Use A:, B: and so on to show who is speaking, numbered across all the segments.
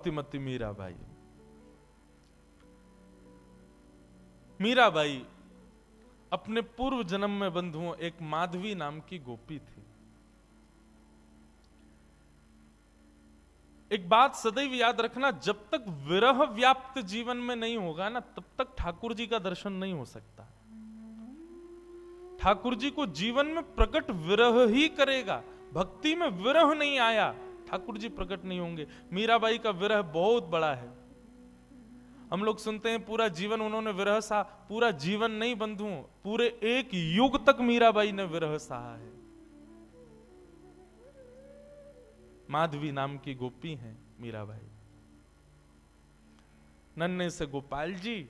A: श्रीमती मीराबाई। मीराबाई अपने पूर्व जन्म में बंधुओं एक माधवी नाम की गोपी थी। एक बात सदैव याद रखना, जब तक विरह व्याप्त जीवन में नहीं होगा ना, तब तक ठाकुर जी का दर्शन नहीं हो सकता। ठाकुर जी को जीवन में प्रकट विरह ही करेगा। भक्ति में विरह नहीं आया, ठाकुर जी प्रकट नहीं होंगे। मीराबाई का विरह बहुत बड़ा है। हम लोग सुनते हैं पूरा जीवन उन्होंने विरह सहा। पूरा जीवन नहीं बंधुओं, पूरे एक युग तक मीराबाई ने विरह सहा है। माधवी नाम की गोपी हैं मीराबाई। नन्हे से गोपाल जी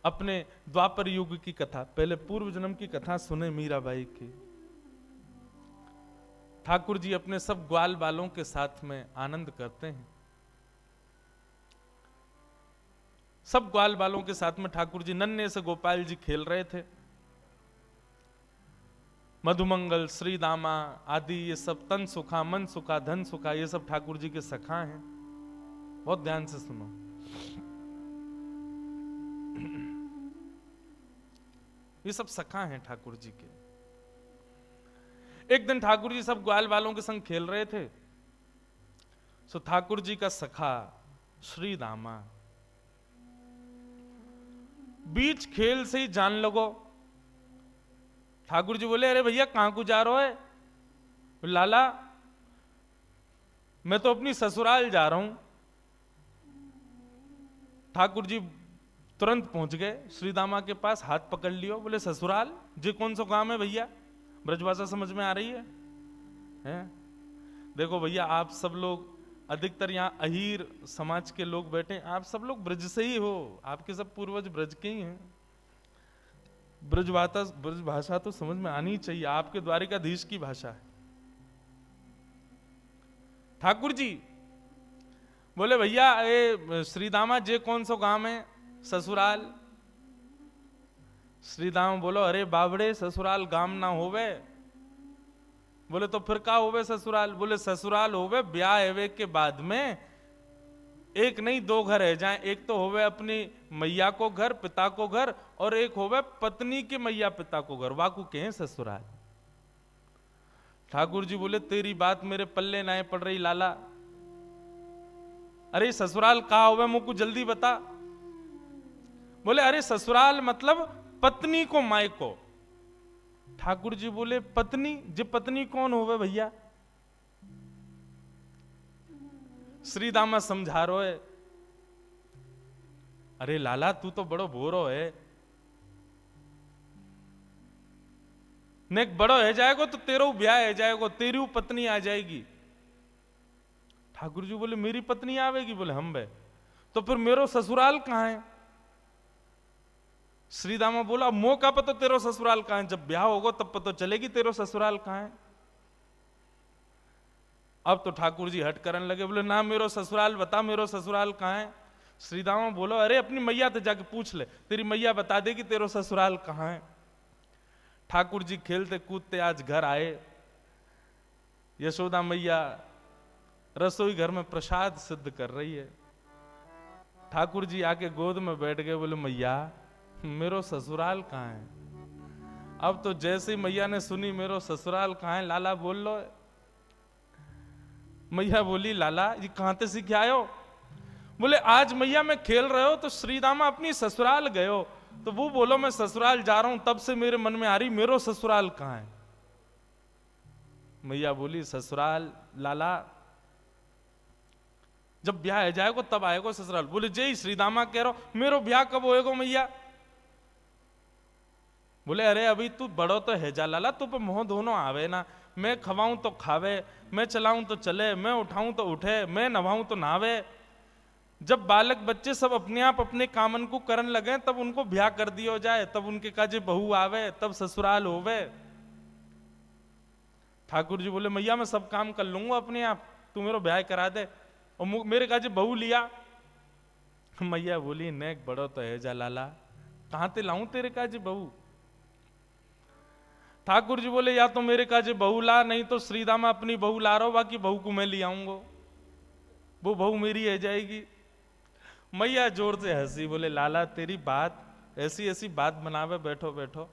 A: अपने द्वापर युग की कथा, पहले पूर्व जन्म की कथा सुने मीराबाई की। ठाकुर जी अपने सब ग्वाल बालों के साथ में आनंद करते हैं। सब ग्वाल बालों के साथ में ठाकुर जी, नन्हे से गोपाल जी खेल रहे थे। मधुमंगल, श्रीदामा आदि ये सब तन सुखा, मन सुखा, धन सुखा, ये सब ठाकुर जी के सखा हैं। बहुत ध्यान से सुनो। ये सब सखा हैं ठाकुर जी के। एक दिन ठाकुर जी सब ग्वाल बालों के संग खेल रहे थे। सो ठाकुर जी का सखा श्रीदामा बीच खेल से ही जान लगो। ठाकुर जी बोले, अरे भैया कहां को जा रहे हो? लाला मैं तो अपनी ससुराल जा रहा हूं। ठाकुर जी तुरंत पहुंच गए श्रीदामा के पास, हाथ पकड़ लियो। बोले, ससुराल जी कौन सा काम है भैया? ब्रजभाषा समझ में आ रही है? देखो भैया, आप सब लोग अधिकतर यहाँ अहीर समाज के लोग बैठे, आप सब लोग ब्रज से ही हो। आपके सब पूर्वज ब्रज के ही हैं। ब्रज भाषा तो समझ में आनी चाहिए, आपके द्वारिकाधीश की भाषा है। ठाकुर जी बोले, भैया ये श्रीदामा जे कौन सा गांव है? ससुराल। श्रीदामा बोलो, अरे बाबड़े ससुराल गांव ना होवे। बोले, तो फिर का होवे ससुराल? बोले, ससुराल होवे ब्याह हेवे के बाद में एक नहीं दो घर है जाए। एक तो होवे अपनी मैया को घर, पिता को घर, और एक होवे पत्नी के मैया पिता को घर, वाकू के हैं ससुराल। ठाकुर जी बोले, तेरी बात मेरे पल्ले ना पड़ रही लाला। अरे ससुराल कहा होवे मुझको जल्दी बता। बोले, अरे ससुराल मतलब पत्नी को माय को। ठाकुर जी बोले, पत्नी जी पत्नी कौन होवे भैया? श्रीदामा समझा रो है, अरे लाला तू तो बड़ो भोरो है, नेक बड़ो है जाएगो तो तेरो ब्याह है जाएगो, तेरी पत्नी आ जाएगी। ठाकुर जी बोले, मेरी पत्नी आवेगी? बोले, हम बे तो फिर मेरो ससुराल कहां है? श्रीदामा बोला, मो का पता तेरो ससुराल कहां है? जब ब्याह होगा तब पता चलेगी तेरो ससुराल कहां है। अब तो ठाकुर जी हट करने लगे। बोले, ना मेरो ससुराल बता, मेरो ससुराल कहां है? श्रीदामा बोलो, अरे अपनी मैया से जाके पूछ ले, तेरी मैया बता देगी तेरो ससुराल कहां है। ठाकुर जी खेलते कूदते आज घर आए। यशोदा मैया रसोई घर में प्रसाद सिद्ध कर रही है। ठाकुर जी आके गोद में बैठ गए। बोले, मैया मेरो ससुराल कहां है? अब तो जैसे ही मैया ने सुनी मेरो ससुराल कहां है, लाला बोल लो। मैया बोली, लाला ये कहां से सीख आयो? बोले, आज मैया मैं खेल रहे हो तो श्रीदामा अपनी ससुराल गए हो, तो वो बोलो मैं ससुराल जा रहा हूं, तब से मेरे मन में आ रही मेरो ससुराल कहां है। मैया बोली, ससुराल लाला जब ब्याह है जाएगा तब आएगा ससुराल। बोले, जय श्रीदामा कह रहा हो, मेरो ब्याह कब होएगा मैया? बोले, अरे अभी तू बड़ो तो है जा लाला, तू पे मोह दोनों आवे ना। मैं खवाऊं तो खावे, मैं चलाऊं तो चले, मैं उठाऊं तो उठे, मैं नवाऊं तो नहावे। जब बालक बच्चे सब अपने आप अपने कामन को करन लगे तब उनको ब्याह कर दियो जाए, तब उनके काजे बहू आवे, तब ससुराल होवे। ठाकुर जी बोले, मैया मैं सब काम कर लूंगा अपने आप, तू मेरा ब्याह करा दे और मेरे काजे बहू लिया। मैया बोली, नेक बड़ो तो है जा लाला, कहां ते लाऊं तेरे काजे बहू? ठाकुर जी बोले, या तो मेरे काजे बहू ला, नहीं तो श्रीदामा अपनी बहू ला रहा हो, बाकी बहू को मैं ले आऊंगा। वो बहू मेरी है जाएगी। मैया जोर से हंसी, बोले लाला तेरी बात ऐसी ऐसी बात बनावे, बैठो बैठो।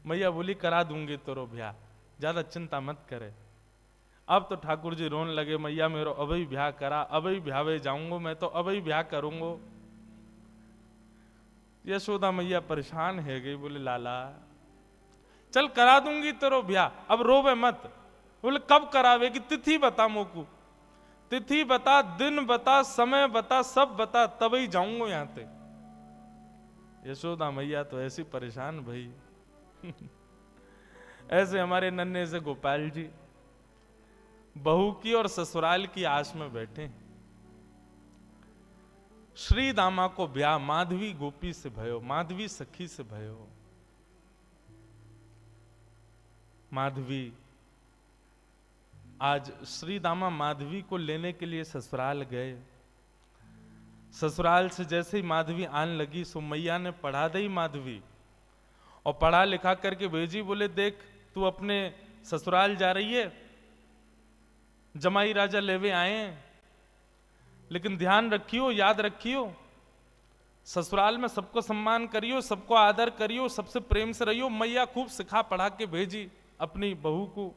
A: मैया बोली करा दूंगी तेरो ब्याह, ज्यादा चिंता मत करे। अब तो ठाकुर जी रोने लगे, मैया मेरो अभी ब्याह करा, अभी ब्यावे जाऊंगा, मैं तो अभी ब्याह करूंगा। यशोदा मैया परेशान है गई, बोले लाला चल करा दूंगी तेरो ब्याह, अब रोवे मत। बोले कब करावेगी, तिथि बता मोकू, तिथि बता, दिन बता, समय बता, सब बता, तभी जाऊंगा यहां से। यशोदा मैया तो ऐसी परेशान भाई। ऐसे हमारे नन्हे से गोपाल जी बहू की और ससुराल की आस में बैठे। श्री दामा को ब्याह माधवी गोपी से भयो, माधवी सखी से भयो। माधवी आज श्री दामा माधवी को लेने के लिए ससुराल गए। ससुराल से जैसे ही माधवी आने लगी, सो मैया ने पढ़ा दी माधवी और पढ़ा लिखा करके भेजी। बोले देख तू अपने ससुराल जा रही है, जमाई राजा लेवे आए, लेकिन ध्यान रखियो, याद रखियो, ससुराल में सबको सम्मान करियो, सबको आदर करियो, सबसे प्रेम से रहियो। मैया खूब सिखा पढ़ा के भेजी अपनी बहू को।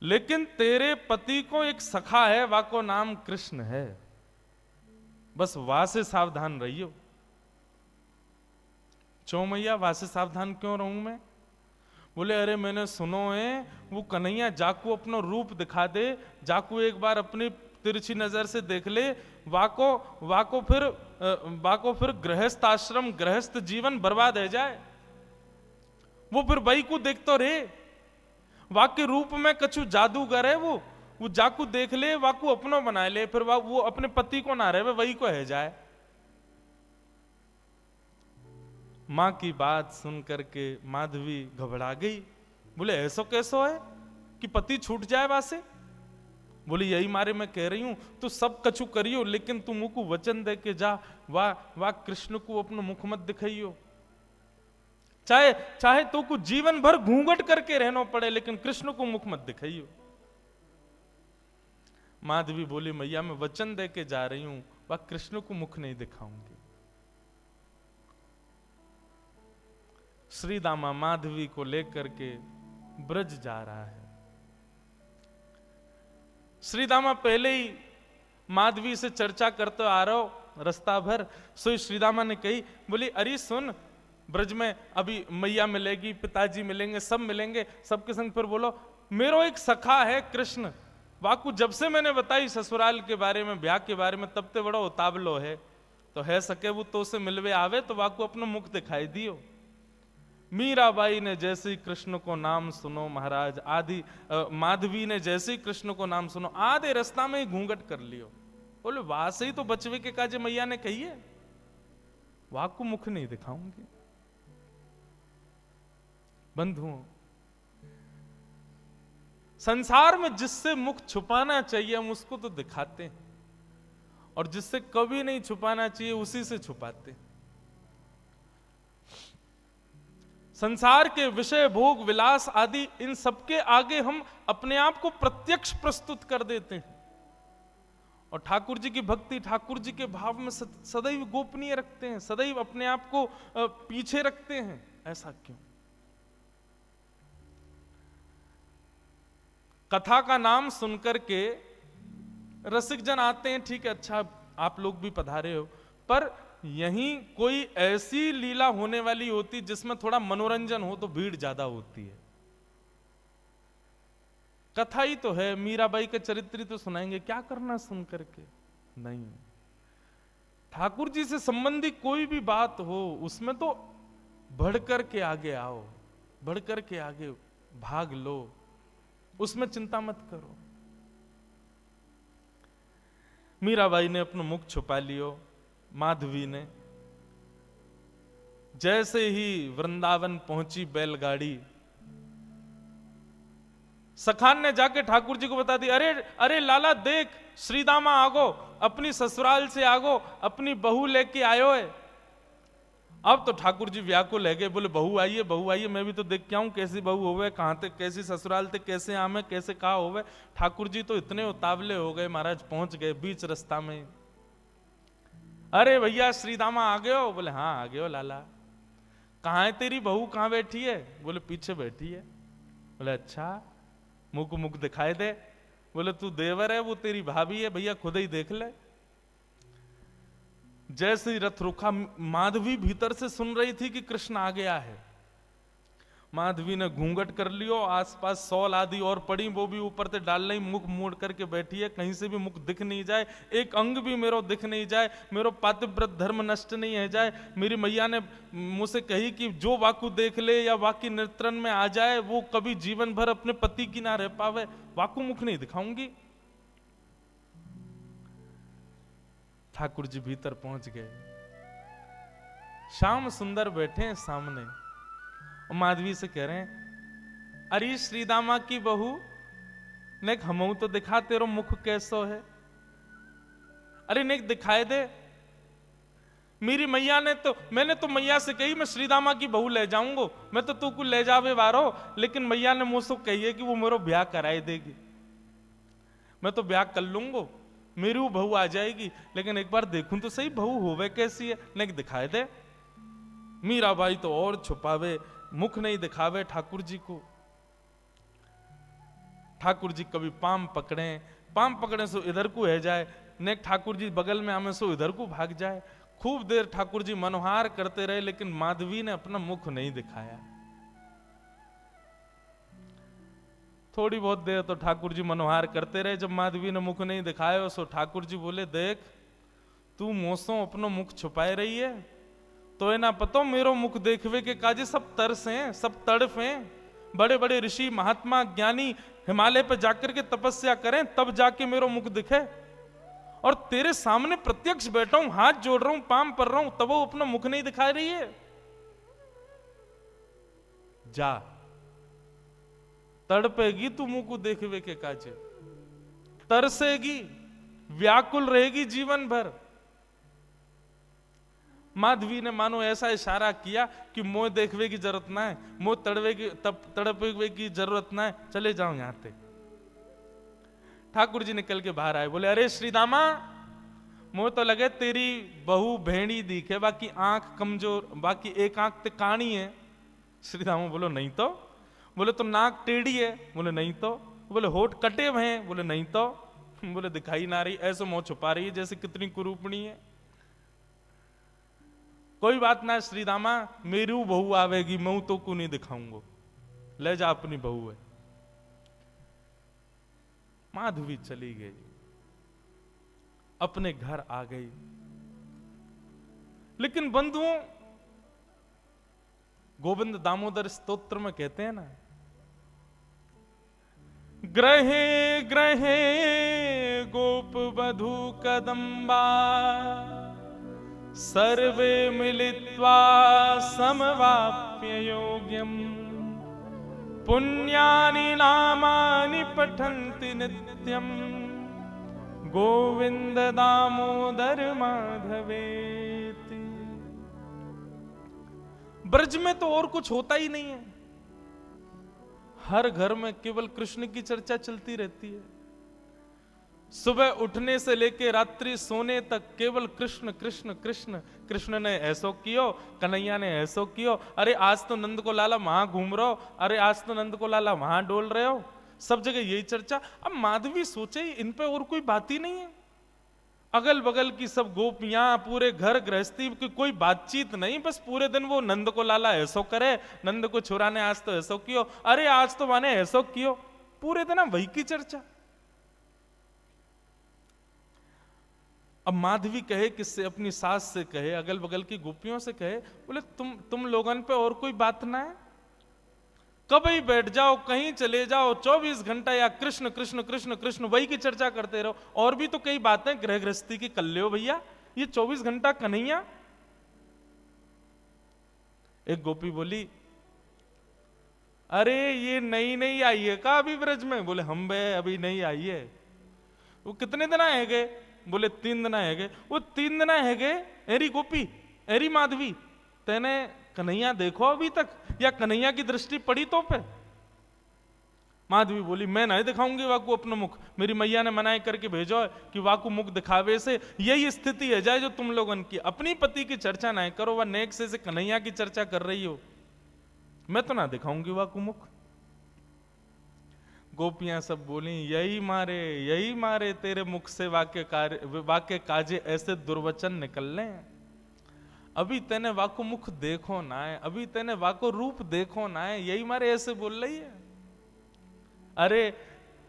A: लेकिन तेरे पति को एक सखा है, वाको नाम कृष्ण है, बस वहां से सावधान रहियो। क्यों मैया वहां से सावधान क्यों रहूं मैं? बोले अरे मैंने सुनो है वो कन्हैया जाकू अपना रूप दिखा दे, जाकू एक बार अपनी तिरछी नजर से देख ले, वाको फिर गृहस्थ आश्रम गृहस्थ जीवन बर्बाद है जाए। वो फिर वही को देखते रहे, वाक्य रूप में कछु जादूगर है, वो जाकू देख ले, वाकू अपनो बना ले, फिर वो अपने पति को ना रहे, वही को है जाए। मां की बात सुन करके माधवी घबरा गई। बोले ऐसो कैसो है कि पति छूट जाए वासे? बोली यही मारे मैं कह रही हूं, तू सब कछु करियो, लेकिन तू मुख को वचन दे के जा, वाह कृष्ण को अपनो मुख मत दिखाइयो। चाहे तो को जीवन भर घूंघट करके रहना पड़े, लेकिन कृष्ण को मुख मत दिखाइयो। माधवी बोली मैया मैं वचन दे के जा रही हूं, वह कृष्ण को मुख नहीं दिखाऊंगी। श्री दामा माधवी को लेकर के ब्रज जा रहा है। श्री दामा पहले ही माधवी से चर्चा करते आ रहा हो रास्ता भर। सो श्री दामा ने कही, बोली अरे सुन, ब्रज में अभी मैया मिलेगी, पिताजी मिलेंगे, सब मिलेंगे, सबके संग फिर बोलो मेरो एक सखा है कृष्ण, वाकू जब से मैंने बताई ससुराल के बारे में, ब्याह के बारे में, तब ते बड़ा उतावलो है, तो है सके वो तो से मिलवे आवे तो वाकू अपना मुख दिखाई दियो। मीराबाई ने जैसे ही कृष्ण को नाम सुनो महाराज, आदि माधवी ने जैसे ही कृष्ण को नाम सुनो, आधे रास्ता में ही घूंघट कर लियो। बोले वहां से ही तो बचवे के काजे मैया ने कही है, वहां को मुख नहीं दिखाऊंगी। बंधुओं, संसार में जिससे मुख छुपाना चाहिए हम उसको तो दिखाते हैं, और जिससे कभी नहीं छुपाना चाहिए उसी से छुपाते हैं। संसार के विषय भोग विलास आदि इन सबके आगे हम अपने आप को प्रत्यक्ष प्रस्तुत कर देते हैं, और ठाकुर जी की भक्ति, ठाकुर जी के भाव में सदैव गोपनीय रखते हैं, सदैव अपने आप को पीछे रखते हैं। ऐसा क्यों? कथा का नाम सुनकर के रसिक जन आते हैं, ठीक है, अच्छा आप लोग भी पधारे हो, पर यहीं कोई ऐसी लीला होने वाली होती जिसमें थोड़ा मनोरंजन हो तो भीड़ ज्यादा होती है। कथा ही तो है, मीराबाई के चरित्र तो सुनाएंगे, क्या करना सुन करके? नहीं, ठाकुर जी से संबंधी कोई भी बात हो उसमें तो बढ़कर के आगे आओ, बढ़कर के आगे भाग लो, उसमें चिंता मत करो। मीराबाई ने अपना मुख छुपा लियो, माधवी ने जैसे ही वृंदावन पहुंची बैलगाड़ी, सखान ने जाके ठाकुर जी को बता दी, अरे अरे लाला देख, श्रीदामा आगो, अपनी ससुराल से आगो, अपनी बहू लेके आयो है। अब तो ठाकुर जी व्याकुल है गए, बोले बहू आइए, मैं भी तो देख के आऊं कैसी बहू होवे, कहाँ थे, कैसी ससुराल थे, कैसे आमे, कैसे कहा होवे। ठाकुर जी तो इतने उतावले हो गए महाराज, पहुंच गए बीच रास्ता में। अरे भैया श्रीदामा आ गए हो? बोले हाँ आ गए हो लाला। कहाँ है तेरी बहू, कहाँ बैठी है? बोले पीछे बैठी है। बोले अच्छा, मुख मुख दिखाई दे। बोले तू देवर है, वो तेरी भाभी है, भैया खुद ही देख ले। जैसे ही रथ रुका, माधवी भीतर से सुन रही थी कि कृष्ण आ गया है। माधवी ने घूंघट कर लियो, आसपास सौल आदि और पड़ी, वो भी ऊपर से डाल ली, मुख मोड़ करके बैठी है, कहीं से भी मुख दिख नहीं जाए, एक अंग भी मेरो दिख नहीं जाए, मेरो पातिव्रत धर्म नष्ट नहीं है जाए। मेरी मैया ने मुझसे कही कि जो वाकु देख ले या वाकी नेत्रन में आ जाए वो कभी जीवन भर अपने पति की ना रह पावे, वाकु मुख नहीं दिखाऊंगी। ठाकुर जी भीतर पहुंच गए, श्याम सुंदर बैठे हैं सामने, और माधवी से कह रहे हैं अरे श्रीदामा की बहू नेक हमऊ तो दिखा, तेरो मुख कैसो है? अरे नेक दिखाए दे। मेरी मैया ने तो, मैंने तो मैया से कही मैं श्रीदामा की बहू ले जाऊंगा, मैं तो तू को ले जावे वारो, लेकिन मैया ने मुझसे कही है कि वो मेरा ब्याह कराई देगी। मैं तो ब्याह कर लूंगा, मेरी वो बहू आ जाएगी, लेकिन एक बार देखूं तो सही बहू होवे कैसी है, नेक दिखाए दे। मीरा भाई तो और छुपावे, मुख नहीं दिखावे ठाकुर जी को। ठाकुर जी कभी पाम पकड़े सो इधर को है जाए, नेक ठाकुर जी बगल में आमे सो इधर को भाग जाए। खूब देर ठाकुर जी मनोहार करते रहे, लेकिन माधवी ने अपना मुख नहीं दिखाया। थोड़ी बहुत देर तो ठाकुर जी मनोहार करते रहे, जब माधवी ने मुख नहीं दिखाया सो ठाकुर जी बोले देख तू मोसों अपनो मुख छुपाए रही है, तो है ना पतो मेरो मुख देखवे के काजे सब तरस हैं, सब तड़फ हैं। बड़े बड़े ऋषि महात्मा ज्ञानी हिमालय पर जाकर के तपस्या करें तब जाके मेरो मुख दिखे, और तेरे सामने प्रत्यक्ष बैठा हूं, हाथ जोड़ रहा हूं, पाम पर रहा हूं, तब वो अपना मुख नहीं दिखा रही है। जा तड़पेगी तू मुंह को देखवे के काजे, तरसेगी, व्याकुल रहेगी जीवन भर। माधवी ने मानो ऐसा इशारा किया कि मोह देखवे की जरूरत ना है, मोह तड़पवे की जरूरत ना है, चले जाओ यहां से। ठाकुर जी निकल के बाहर आए, बोले अरे श्रीदामा मोह तो लगे तेरी बहू भेड़ी दिखे, बाकी आंख कमजोर, बाकी एक आंख ते काणी है। श्रीदामा बोलो नहीं तो। बोले तो नाक टेढ़ी है? बोले नहीं तो। बोले होठ कटे हुए हैं? बोले नहीं तो। बोले दिखाई ना रही, ऐसे मुंह छुपा रही है जैसे कितनी कुरूपणी है। कोई बात ना श्रीदामा, मेरी बहू आवेगी, मैं तो को नहीं दिखाऊंगा, ले जा अपनी बहू है। माधवी चली गई, अपने घर आ गई। लेकिन बंधुओं, गोविंद दामोदर स्तोत्र में कहते हैं ना, ग्रहे ग्रहे गोप वधू कदम्बा सर्वे मिलित्वा समवाप्य योग्यम पुण्यानि नामानि पठन्ति नित्यम गोविंद दामोदर माधवेति। ब्रज में तो और कुछ होता ही नहीं है, हर घर में केवल कृष्ण की चर्चा चलती रहती है। सुबह उठने से लेकर रात्रि सोने तक केवल कृष्ण कृष्ण कृष्ण। कृष्ण ने ऐसो कियो, कन्हैया ने ऐसो कियो, अरे आज तो नंद को लाला वहां घूम रहे हो, अरे आज तो नंद को लाला वहां डोल रहे हो, सब जगह यही चर्चा। अब माधवी सोचे इन पे और कोई बात ही नहीं है, अगल बगल की सब गोपियां, पूरे घर गृहस्थी की कोई बातचीत नहीं, बस पूरे दिन वो नंद को लाला ऐसो करे, नंद को छुरा ने आज तो ऐसो कियो, अरे आज तो माने ऐसो कियो, पूरे दिन वही की चर्चा। अब माधवी कहे किससे? अपनी सास से कहे, अगल बगल की गोपियों से कहे, बोले तुम लोगन पे और कोई बात ना है? कभी बैठ जाओ, कहीं चले जाओ, 24 घंटा या कृष्ण कृष्ण कृष्ण कृष्ण वही की चर्चा करते रहो। और भी तो कई बातें गृह गृहस्थी की कर लो भैया, ये 24 घंटा कन्हैया। एक गोपी बोली, अरे ये नई नई आई है का अभी ब्रज में? बोले हम बे अभी नहीं आई है। वो कितने दिन आए गए? बोले 3 दिन आए गए। वो 3 दिन आए गए? एरी गोपी, एरी माधवी, तेने कन्हैया देखो अभी तक, या कन्हैया की दृष्टि पड़ी तो पे? माधवी बोली मैं नहीं दिखाऊंगी वाकू अपना मुख, मेरी मैया ने मनाई करके भेजो है कि वाकू मुख दिखावे से यही स्थिति है जाए जो तुम लोगन की, अपनी पति की चर्चा ना करो, वह नेक से कन्हैया की चर्चा कर रही हो, मैं तो ना दिखाऊंगी वाकू मुख। गोपियां सब बोली यही मारे तेरे मुख से वाक्य काजे ऐसे दुर्वचन निकलने, अभी तेने वाको मुख देखो ना है, अभी तेने वाको रूप देखो ना है, यही मारे ऐसे बोल रही है। अरे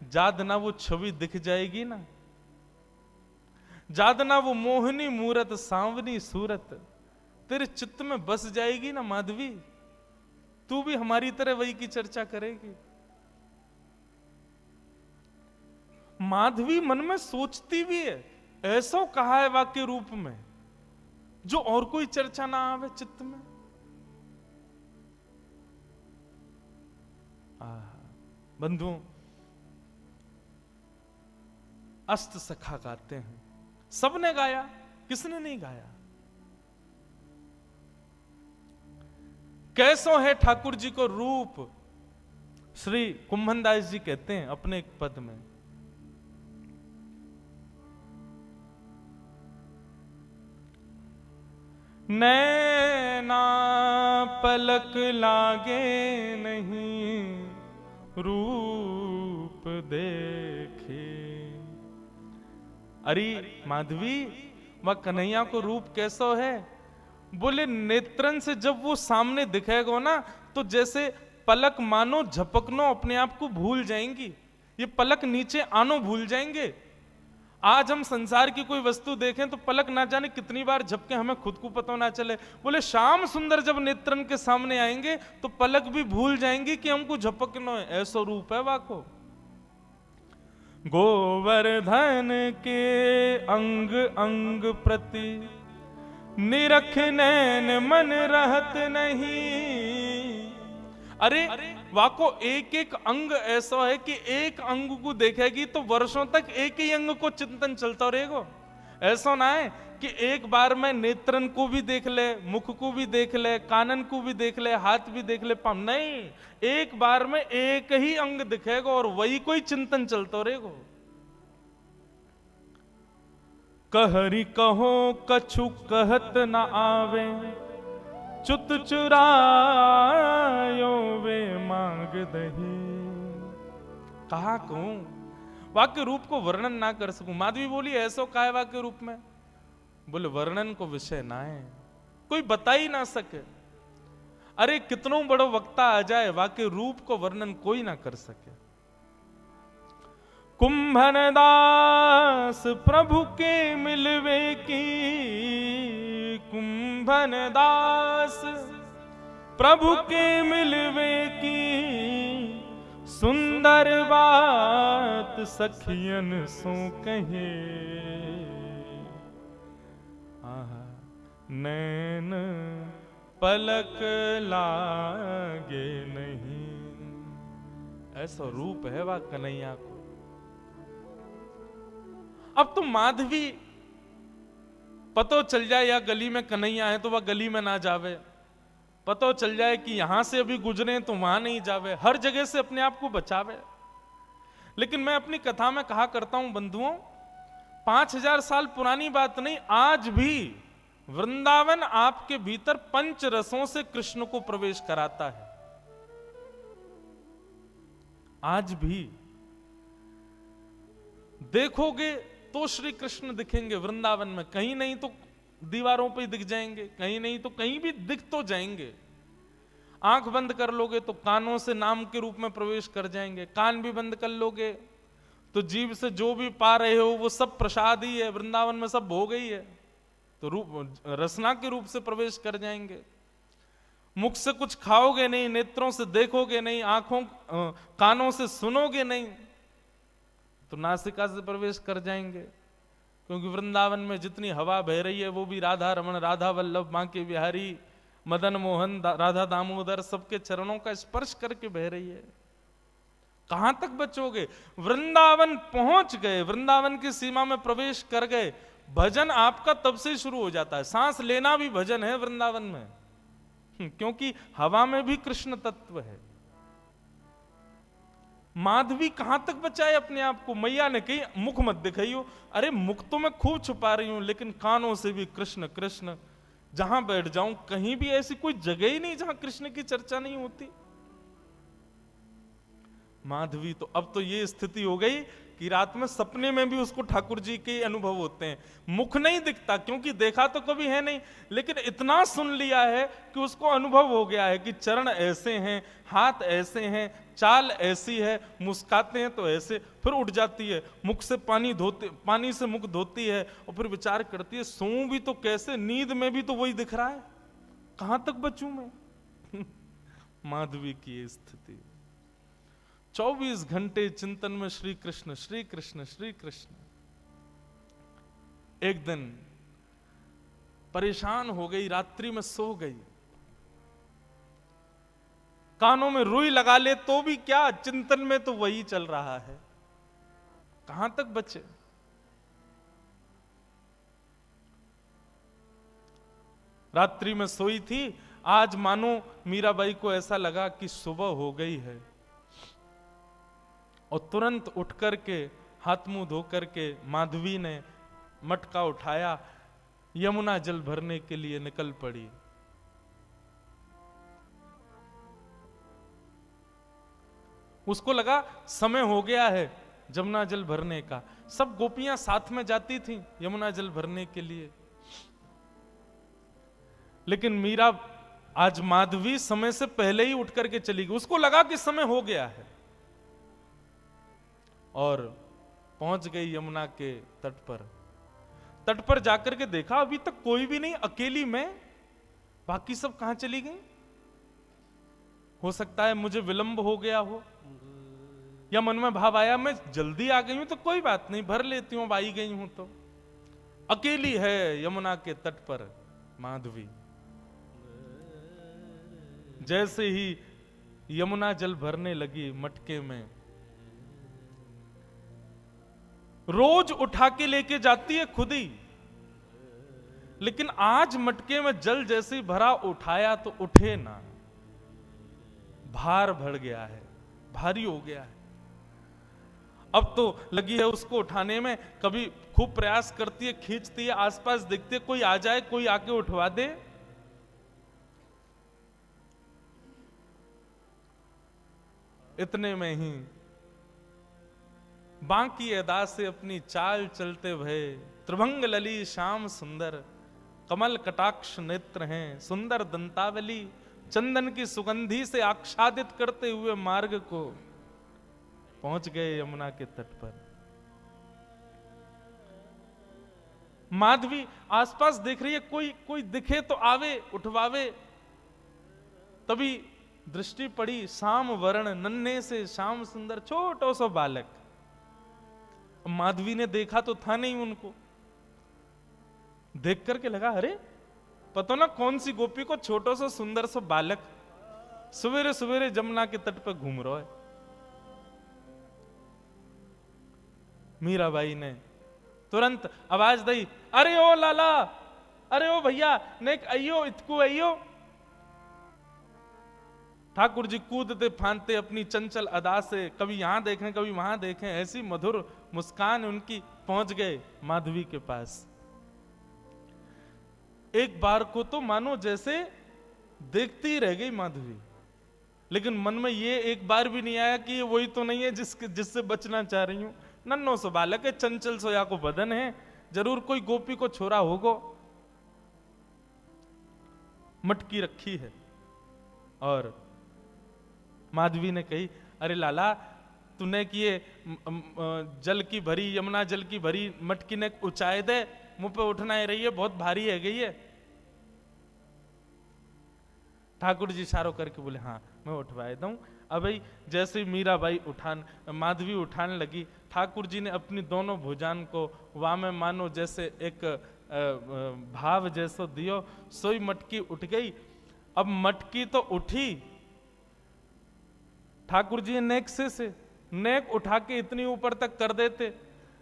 A: जाद ना वो छवि दिख जाएगी ना, जाद ना वो मोहनी मूरत सांवनी सूरत तेरे चित्त में बस जाएगी ना माधवी, तू भी हमारी तरह वही की चर्चा करेगी। माधवी मन में सोचती भी है, ऐसा कहा है वाक्य रूप में जो और कोई चर्चा ना आवे चित्त में। बंधुओं, अष्ट सखा गाते हैं, सबने गाया, किसने नहीं गाया? कैसो है ठाकुर जी को रूप, श्री कुंभनदास जी कहते हैं अपने एक पद में, नैना पलक लागे नहीं रूप देखे। अरे माधवी, वह कन्हैया को रूप कैसो है? बोले नेत्रन से जब वो सामने दिखेगा ना तो जैसे पलक मानो झपकनो अपने आप को भूल जाएंगी, ये पलक नीचे आनो भूल जाएंगे। आज हम संसार की कोई वस्तु देखें तो पलक ना जाने कितनी बार झपके हमें खुद को पता ना चले। बोले श्याम सुंदर जब नेत्रन के सामने आएंगे तो पलक भी भूल जाएंगी कि हमको झपकना है, ऐसा रूप है वाको। गोवर्धन के अंग अंग प्रति निरख नैन मन रहत नहीं। अरे वाको एक एक अंग ऐसा है कि एक अंग को देखेगी तो वर्षों तक एक ही अंग को चिंतन चलता रहेगा। ऐसा ना है कि एक बार में नेत्रन को भी देख ले, मुख को भी देख ले, कानन को भी देख ले, हाथ भी देख ले, पाँव नहीं, एक बार में एक ही अंग दिखेगा और वही कोई चिंतन चलता रहेगा। कहरी कहो कछु कहत न आवे, चुत चुरायो वे मांग दही। कहा कहूं, वाक्य रूप को वर्णन ना कर सकूं। माधवी बोली ऐसो का है वाक्य रूप में? बोले वर्णन को विषय ना है, कोई बता ही ना सके। अरे कितनों बड़ो वक्ता आ जाए, वाक्य रूप को वर्णन कोई ना कर सके। कुंभनदास प्रभु के मिलवे की, कुंभनदास प्रभु के मिलवे की, सुंदर बात सखियन सो कहे। नैन पलक लागे नहीं, ऐसा रूप है वह कन्हैया को। अब तो माधवी पतो चल जाए या गली में कन्हैया है तो वह गली में ना जावे, पतो चल जाए कि यहां से अभी गुजरे तो वहां नहीं जावे, हर जगह से अपने आप को बचावे। लेकिन मैं अपनी कथा में कहा करता हूं बंधुओं, 5000 साल पुरानी बात नहीं, आज भी वृंदावन आपके भीतर पंच रसों से कृष्ण को प्रवेश कराता है। आज भी देखोगे तो श्री कृष्ण दिखेंगे वृंदावन में, कहीं नहीं तो दीवारों पे दिख जाएंगे, कहीं नहीं तो कहीं भी दिख तो जाएंगे। आंख बंद कर लोगे तो कानों से नाम के रूप में प्रवेश कर जाएंगे, कान भी बंद कर लोगे तो जीभ से जो भी पा रहे हो वो सब प्रसाद ही है, वृंदावन में सब भोग ही है, तो रूप रसना के रूप से प्रवेश कर जाएंगे। मुख से कुछ खाओगे नहीं, नेत्रों से देखोगे नहीं, आंखों कानों से सुनोगे नहीं, तो नासिका से प्रवेश कर जाएंगे। क्योंकि वृंदावन में जितनी हवा बह रही है वो भी राधा रमण, राधा वल्लभ, बांके बिहारी, मदन मोहन, राधा दामोदर सबके चरणों का स्पर्श करके बह रही है। कहां तक बचोगे? वृंदावन पहुंच गए, वृंदावन की सीमा में प्रवेश कर गए, भजन आपका तब से शुरू हो जाता है। सांस लेना भी भजन है वृंदावन में। क्योंकि हवा में भी कृष्ण तत्व है। माधवी कहां तक बचाए अपने आप को? मैया ने कही मुख मत दिखाइयो। अरे मुख तो मैं खूब छुपा रही हूं, लेकिन कानों से भी कृष्ण कृष्ण। जहां बैठ जाऊं कहीं भी ऐसी कोई जगह ही नहीं जहां कृष्ण की चर्चा नहीं होती। माधवी तो अब तो ये स्थिति हो गई कि रात में सपने में भी उसको ठाकुर जी के अनुभव होते हैं। मुख नहीं दिखता क्योंकि देखा तो कभी है नहीं, लेकिन इतना सुन लिया है कि उसको अनुभव हो गया है कि चरण ऐसे हैं, हाथ ऐसे हैं, चाल ऐसी है, मुस्काते हैं तो ऐसे। फिर उठ जाती है, मुख से पानी से मुख धोती है और फिर विचार करती है सोऊं भी तो कैसे, नींद में भी तो वही दिख रहा है, कहां तक बचूं मैं। माधवी की ये स्थिति। 24 घंटे चिंतन में श्री कृष्ण श्री कृष्ण श्री कृष्ण। एक दिन परेशान हो गई, रात्रि में सो गई, कानों में रुई लगा ले तो भी क्या, चिंतन में तो वही चल रहा है, कहां तक बचे। रात्रि में सोई थी, आज मानो मीराबाई को ऐसा लगा कि सुबह हो गई है, और तुरंत उठ करके हाथ मुंह धो करके माधवी ने मटका उठाया, यमुना जल भरने के लिए निकल पड़ी। उसको लगा समय हो गया है यमुना जल भरने का। सब गोपियां साथ में जाती थीं यमुना जल भरने के लिए, लेकिन मीरा आज माधवी समय से पहले ही उठ करके चली गई। उसको लगा कि समय हो गया है, और पहुंच गई यमुना के तट पर। तट पर जाकर के देखा अभी तक कोई भी नहीं, अकेली मैं, बाकी सब कहां चली गई। हो सकता है मुझे विलंब हो गया हो, या मन में भाव आया मैं जल्दी आ गई हूं तो कोई बात नहीं, भर लेती हूं, आई गई हूं तो। अकेली है यमुना के तट पर माधवी। जैसे ही यमुना जल भरने लगी मटके में, रोज उठा के लेके जाती है खुद ही, लेकिन आज मटके में जल जैसे ही भरा, उठाया तो उठे ना, भार बढ़ गया है, भारी हो गया है। अब तो लगी है उसको उठाने में, कभी खूब प्रयास करती है, खींचती है, आसपास देखती है कोई आ जाए, कोई आके उठवा दे। इतने में ही बांकी अदा से अपनी चाल चलते भये, त्रिभंग लली श्याम सुंदर, कमल कटाक्ष नेत्र हैं, सुंदर दंतावली, चंदन की सुगंधी से आच्छादित करते हुए मार्ग को पहुंच गए यमुना के तट पर। माधवी आसपास देख रही है, कोई दिखे तो आवे, उठवावे। तभी दृष्टि पड़ी श्याम वर्ण, नन्हे से श्याम सुंदर छोटो सो बालक। माधवी ने देखा तो था नहीं उनको, देख करके लगा अरे पता ना कौन सी गोपी को छोटो सा सुंदर सा बालक सवेरे सवेरे जमुना के तट पर घूम रहा है। मीराबाई ने तुरंत आवाज दी, अरे ओ लाला, अरे ओ भैया, नेक आइयो, इतको आइयो। ठाकुर जी कूदते फांदते अपनी चंचल अदा से, कभी यहां देखें कभी वहां देखें, ऐसी मधुर मुस्कान उनकी, पहुंच गए माधवी के पास। एक बार को तो मानो जैसे देखती ही रह गई माधवी, लेकिन मन में ये एक बार भी नहीं आया कि ये वही तो नहीं है जिससे बचना चाह रही हूं। नन्नो सो बालक है, चंचल सोया को बदन है, जरूर कोई गोपी को छोरा होगो। मटकी रखी है और माधवी ने कही, अरे लाला तूने किए जल की भरी, यमुना जल की भरी मटकी ने ऊंचाई दे, मुंह पे उठना ही रही है, बहुत भारी है गई है। ठाकुर जी इशारों करके बोले हाँ मैं उठवाए दूं। अब भाई जैसे मीराबाई माधवी उठाने लगी, ठाकुर जी ने अपनी दोनों भुजान को वामे मानो जैसे एक भाव जैसो दियो, सोई मटकी उठ गई। अब मटकी तो उठी, ठाकुर जी नेक से नेक उठा के इतनी ऊपर तक कर देते,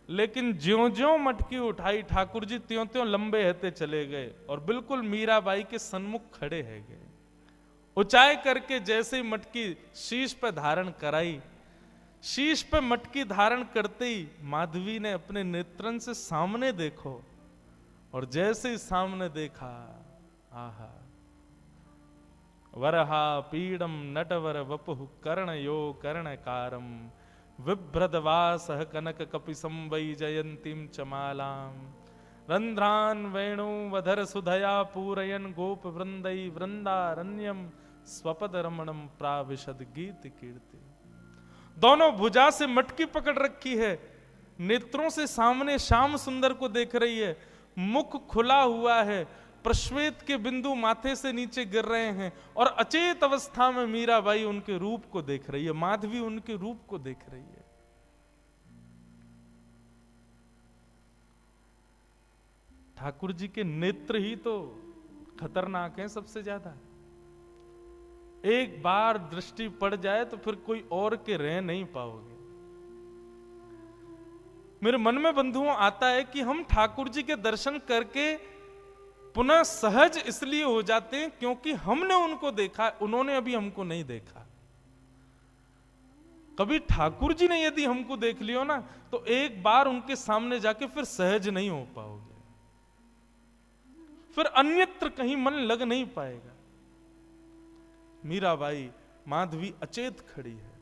A: लेकिन ज्यों ज्यों मटकी उठाई ठाकुर जी त्यों त्यों लंबे रहते चले गए और बिल्कुल मीराबाई के सन्मुख खड़े है गए। ऊंचाई करके जैसे ही मटकी शीश पे धारण कराई, शीश पे मटकी धारण करते ही माधवी ने अपने नेत्रन से सामने देखो, और जैसे ही सामने देखा, आहा, वरहा पीडम नटवर वपुः कर्णयो कर्णकारम विभ्रदवास कनक कपिसं वै जयंतीम चमालाम रंध्रान वेणु वधर सुधया पूरयन गोप वृंदई वृंदारण्यम स्वपद रमणम प्राविशद गीत कीर्ति। दोनों भुजा से मटकी पकड़ रखी है, नेत्रों से सामने श्याम सुंदर को देख रही है, मुख खुला हुआ है, प्रश्वेत के बिंदु माथे से नीचे गिर रहे हैं, और अचेत अवस्था में मीराबाई उनके रूप को देख रही है, माधवी उनके रूप को देख रही है। ठाकुर जी के नेत्र ही तो खतरनाक हैं सबसे ज्यादा। एक बार दृष्टि पड़ जाए तो फिर कोई और के रह नहीं पाओगे। मेरे मन में बंधुओं आता है कि हम ठाकुर जी के दर्शन करके पुनः सहज इसलिए हो जाते हैं क्योंकि हमने उनको देखा, उन्होंने अभी हमको नहीं देखा। कभी ठाकुर जी ने यदि हमको देख लियो ना, तो एक बार उनके सामने जाके फिर सहज नहीं हो पाओगे, फिर अन्यत्र कहीं मन लग नहीं पाएगा। मीराबाई माधवी अचेत खड़ी है,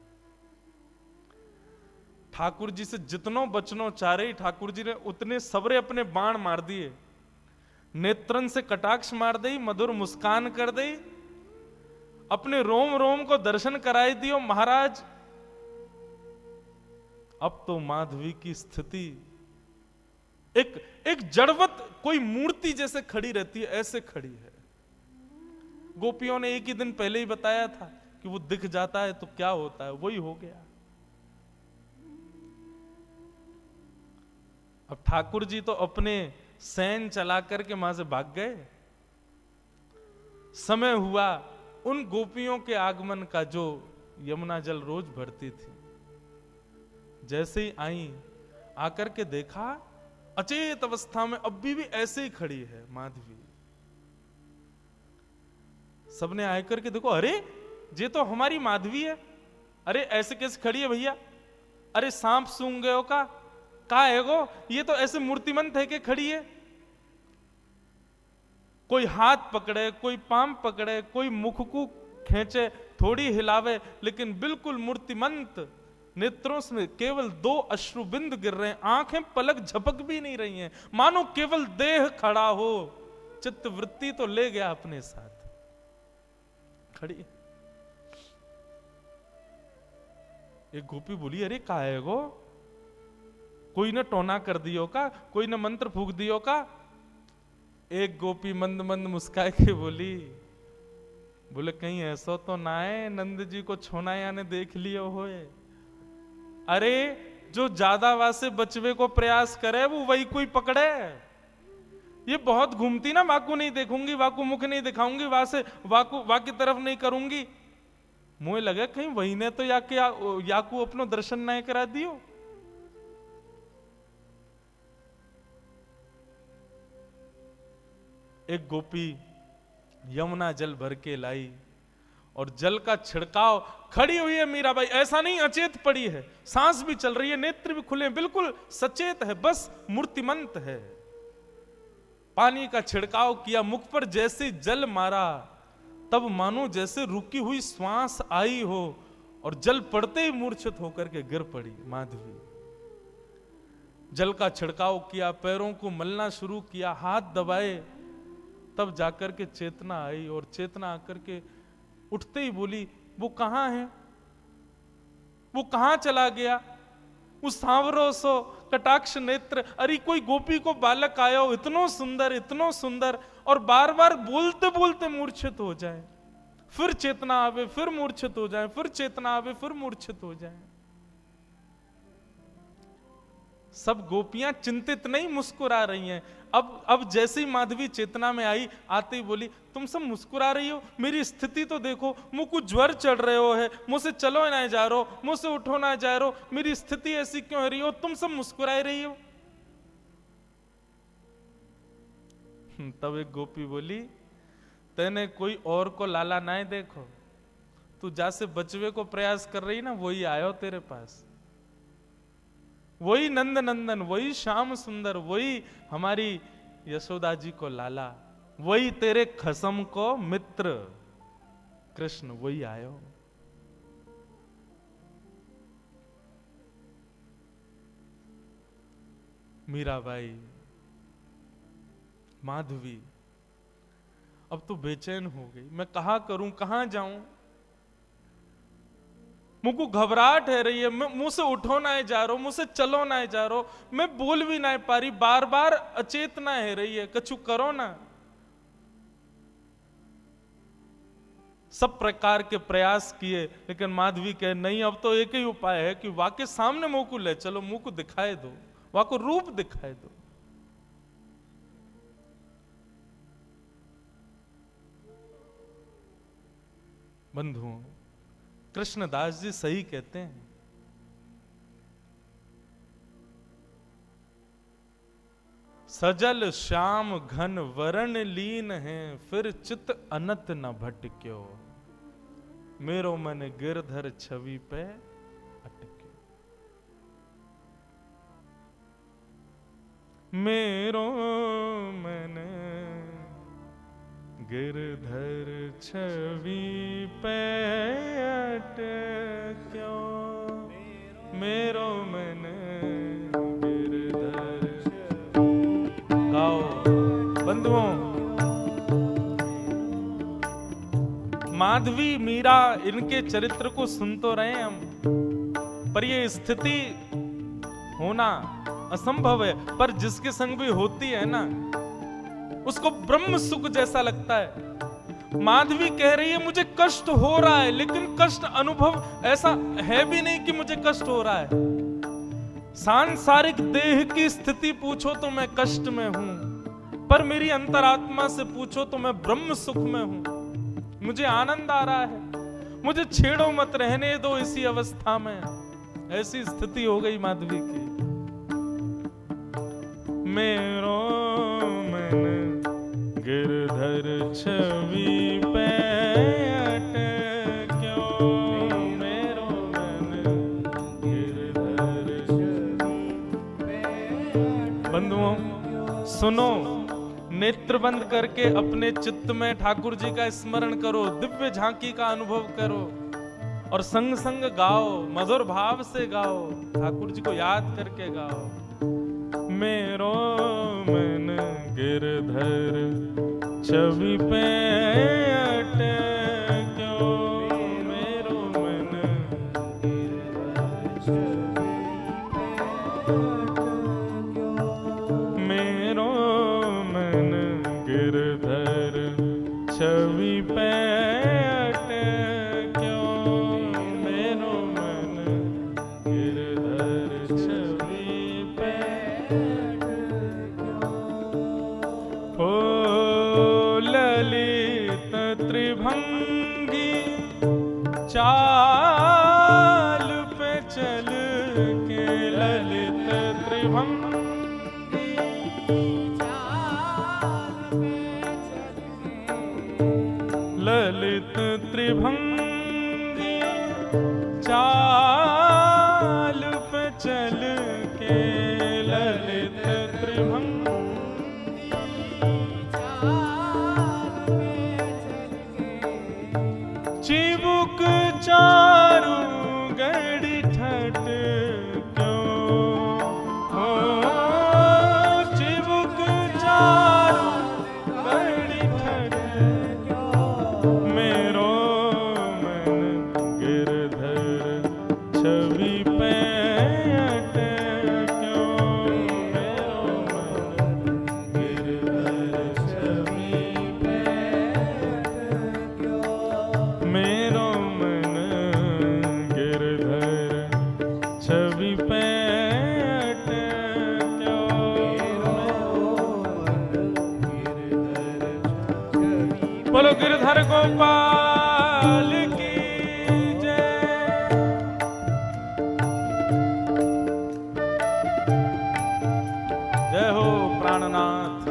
A: ठाकुर जी से जितनों बचनों चारे ठाकुर जी ने उतने सबरे अपने बाण मार दिए, नेत्रन से कटाक्ष मार दी, मधुर मुस्कान कर दी, अपने रोम रोम को दर्शन कराई दियो। महाराज अब तो माधवी की स्थिति एक जड़वत कोई मूर्ति जैसे खड़ी रहती है, ऐसे खड़ी है। गोपियों ने एक ही दिन पहले ही बताया था कि वो दिख जाता है तो क्या होता है, वही हो गया। अब ठाकुर जी तो अपने सैन चला करके वहां से भाग गए। समय हुआ उन गोपियों के आगमन का जो यमुना जल रोज भरती थी। जैसे ही आई, आकर के देखा अचेत अवस्था में अभी भी ऐसे ही खड़ी है माधवी। सबने आकर के देखो, अरे ये तो हमारी माधवी है, अरे ऐसे कैसे खड़ी है भैया, अरे सांप सूंघ गए हो का है गो, ये तो ऐसे मूर्तिमंत है कि खड़ी है। कोई हाथ पकड़े, कोई पांव पकड़े, कोई मुख को खींचे, थोड़ी हिलावे, लेकिन बिल्कुल मूर्तिमंत। नेत्रों में केवल 2 अश्रुबिंद गिर रहे हैं, आंखें पलक झपक भी नहीं रही हैं, मानो केवल देह खड़ा हो। चित्त वृत्ति तो ले गया अपने साथ, खड़ी। एक गोपी बोली, अरे का है गो, कोई ने टोना कर दियो का, कोई ने मंत्र फूक दियो का। एक गोपी मंद मंद मुस्काए के बोले कहीं ऐसा तो ना है नंद जी को छोनाया ने देख लियो होए। अरे जो ज्यादा वासे बचवे को प्रयास करे वो वही कोई पकड़े। ये बहुत घूमती ना, वाकू नहीं देखूंगी, वाकू मुख नहीं दिखाऊंगी, वासे वाकू की तरफ नहीं करूंगी। मुझे लगे कहीं वही ने तो याकू अपनो दर्शन नहीं करा दियो। एक गोपी यमुना जल भर के लाई और जल का छिड़काव, खड़ी हुई है मीराबाई, ऐसा नहीं अचेत पड़ी है, सांस भी चल रही है, नेत्र भी खुले, बिल्कुल सचेत है, बस मूर्तिमंत है। पानी का छिड़काव किया, मुख पर जैसे जल मारा तब मानो जैसे रुकी हुई श्वास आई हो, और जल पड़ते ही मूर्छित होकर के गिर पड़ी माधवी। जल का छिड़काव किया, पैरों को मलना शुरू किया, हाथ दबाए, तब जाकर के चेतना आई, और चेतना आकर के उठते ही बोली, वो कहां है, वो कहां चला गया, उस सांवरो सो कटाक्ष नेत्र। अरे कोई गोपी को बालक आया हो, इतनो सुंदर, और बार बार बोलते बोलते मूर्छित हो जाए, फिर चेतना आवे, फिर मूर्छित हो जाए, फिर चेतना आवे, फिर मूर्छित हो जाए। सब गोपियां चिंतित नहीं, मुस्कुरा रही हैं। अब जैसे ही माधवी चेतना में आई, आते ही बोली, तुम सब मुस्कुरा रही हो, मेरी स्थिति तो देखो, मुझको ज्वर चढ़ रहे हो है, मुझसे चलो ना जा रहे हो, मुझसे उठो ना जा रहे हो, मेरी स्थिति ऐसी क्यों हो रही हो, तुम सब मुस्कुरा रही हो। तब एक गोपी बोली, तेने कोई और को लाला ना देखो, तू जैसे बचवे को प्रयास कर रही ना, वही आयो तेरे पास, वही नंद नंदन, वही श्याम सुंदर, वही हमारी यशोदा जी को लाला, वही तेरे खसम को मित्र कृष्ण, वही आयो। मीराबाई, माधवी अब तो बेचैन हो गई, मैं कहा करूं, कहां जाऊं, मुझको घबराहट है रही है, मैं मुंह से उठो ना जा रहा, मुझसे चलो ना जा रहा, मैं बोल भी ना पा रही, बार बार अचेतना है रही है, कछु करो ना। सब प्रकार के प्रयास किए, लेकिन माधवी कहे नहीं, अब तो एक ही उपाय है कि वाकई सामने मुंह को ले चलो, मुंह को दिखाए दो, वहां को रूप दिखाए दो। बंधुओं, कृष्णदास जी सही कहते हैं, सजल श्याम घन वरण लीन है, फिर चित अनत न भटक्यो, मेरो मन गिरधर छवि पे अटक्यो। मेरो मन गिरधर छवि पे अटक्यो, मेरो मन गिरधर। गाओ बंधुओं, माधवी मीरा इनके चरित्र को सुन तो रहे हम, पर ये स्थिति होना असंभव है, पर जिसके संग भी होती है ना, उसको ब्रह्म सुख जैसा लगता है। माधवी कह रही है मुझे कष्ट हो रहा है, लेकिन कष्ट अनुभव ऐसा है भी नहीं कि मुझे कष्ट हो रहा है। सांसारिक देह की स्थिति पूछो तो मैं कष्ट में हूं, पर मेरी अंतरात्मा से पूछो तो मैं ब्रह्म सुख में हूं, मुझे आनंद आ रहा है, मुझे छेड़ो मत, रहने दो इसी अवस्था में। ऐसी स्थिति हो गई माधवी की। मेरो मन गिरधर छवि पे अटक्यो, मेरो मन गिरधर छवि पे। बंधुओं सुनो, नेत्र बंद करके अपने चित्त में ठाकुर जी का स्मरण करो, दिव्य झांकी का अनुभव करो और संग संग गाओ, मधुर भाव से गाओ, ठाकुर जी को याद करके गाओ। मेरो मन गिरधर छवि पे अटक्यो, मेरो मन गिरधर छवि पे अटक्यो, मेरो मन गिरधर छवि पे अटक्यो, मेरो मन गिरधर छवि पे अटक्यो। ओ ललित त्रिभंगी चाल पे चल के, ललित त्रिभंगी चाल पे चल के, ललित त्रिभंगी चाल पे चल के, ललित त्रिभंगी चिबुक चारू गड़ी ठट क्यों, हो चिबुक चारू गड़ी ठट क्यों, मेरो मन गिरधर छवि पे अटक्यो, मेरो मन गिरधर छवि पे अटक्यो, मेरो मन गिरधर छवि पे अटक्यो, बोलो गिरधर गोपाल की जय। जय हो प्राणनाथ।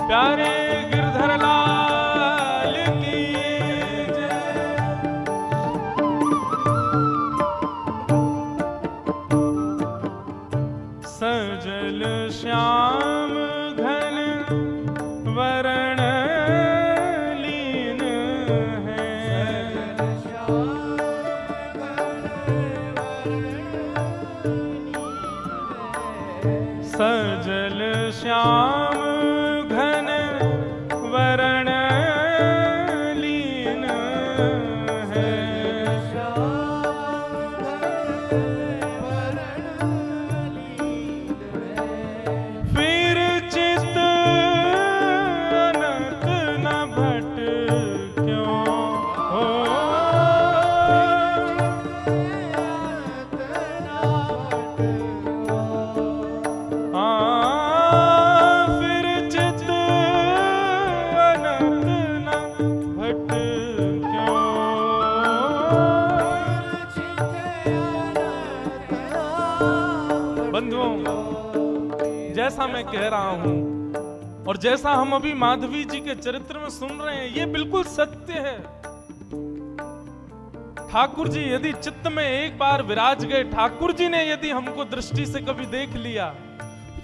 A: प्यारे गिरधर लाल की जय। सजल श्याम घन वरण लीन है, सजल श्याम घन वरण लीन है। फिर चित अनंत न भट क्यों हो, फिर चित अनंत न भट क्यों। बंधुओं, जैसा मैं कह रहा हूं और जैसा हम अभी माधवी जी के चरित्र में सुन रहे हैं, ये बिल्कुल सत्य है। ठाकुर जी यदि चित्त में एक बार विराज गए, ठाकुर जी ने यदि हमको दृष्टि से कभी देख लिया,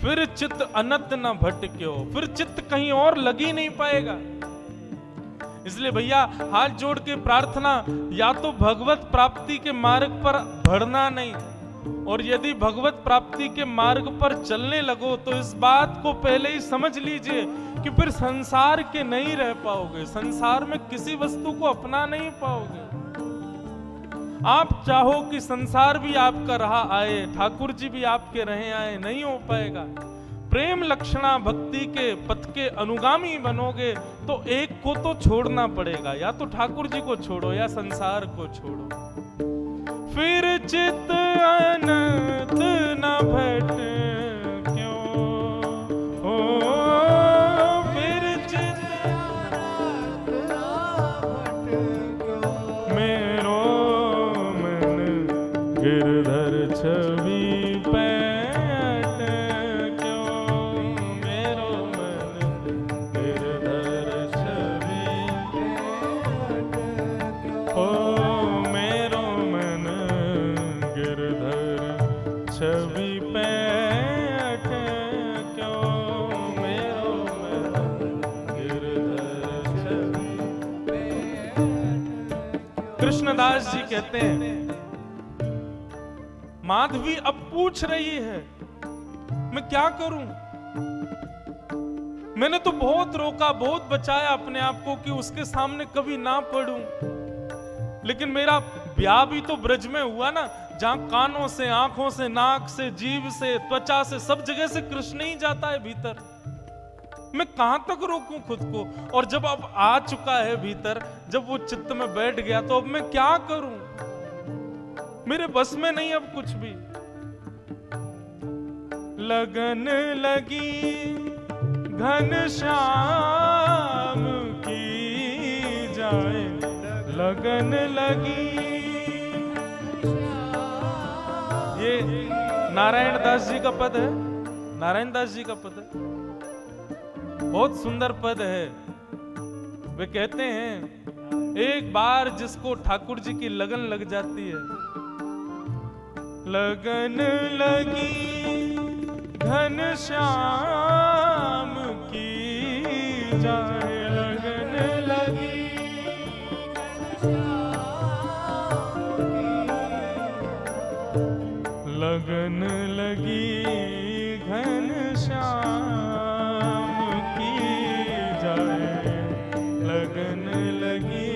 A: फिर चित्त अनंत न भटक्यो, फिर चित्त कहीं और लग ही नहीं पाएगा। इसलिए भैया हाथ जोड़ के प्रार्थना, या तो भगवत प्राप्ति के मार्ग पर बढ़ना नहीं, और यदि भगवत प्राप्ति के मार्ग पर चलने लगो तो इस बात को पहले ही समझ लीजिए कि फिर संसार के नहीं रह पाओगे, संसार में किसी वस्तु को अपना नहीं पाओगे। आप चाहो कि संसार भी आपका रहा आए, ठाकुर जी भी आपके रहे आए, नहीं हो पाएगा। प्रेम लक्षणा भक्ति के पथ के अनुगामी बनोगे तो एक को तो छोड़ना पड़ेगा, या तो ठाकुर जी को छोड़ो या संसार को छोड़ो। फिर चित अनंत न भट क्यों हो, फिर चित मेरो मन गिरधर छवि पैठ क्यों, मेरो मन गिरधर छवि हो, मेरो मन गिरधर छवि पैठ क्यों, मेरो मन गिरधर छवि। कृष्णदास जी कहते हैं, माधवी अब पूछ रही है मैं क्या करूं, मैंने तो बहुत रोका, बहुत बचाया अपने आप को कि उसके सामने कभी ना पड़ूं, लेकिन मेरा ब्याह भी तो ब्रज में हुआ ना, जहां कानों से, आंखों से, नाक से, जीभ से, त्वचा से, सब जगह से कृष्ण ही जाता है भीतर। मैं कहां तक रोकूं खुद को, और जब अब आ चुका है भीतर, जब वो चित्त में बैठ गया तो अब मैं क्या करूं, मेरे बस में नहीं अब कुछ भी। लगन लगी घनश्याम की जाए, लगन लगी। ये नारायण दास जी का पद है, नारायण दास जी का पद है, बहुत सुंदर पद है। वे कहते हैं, एक बार जिसको ठाकुर जी की लगन लग जाती है, लगन लगी घनश्याम की जाए, लगन लगी लगन लगी घनश्याम की जाए, लगन लगी।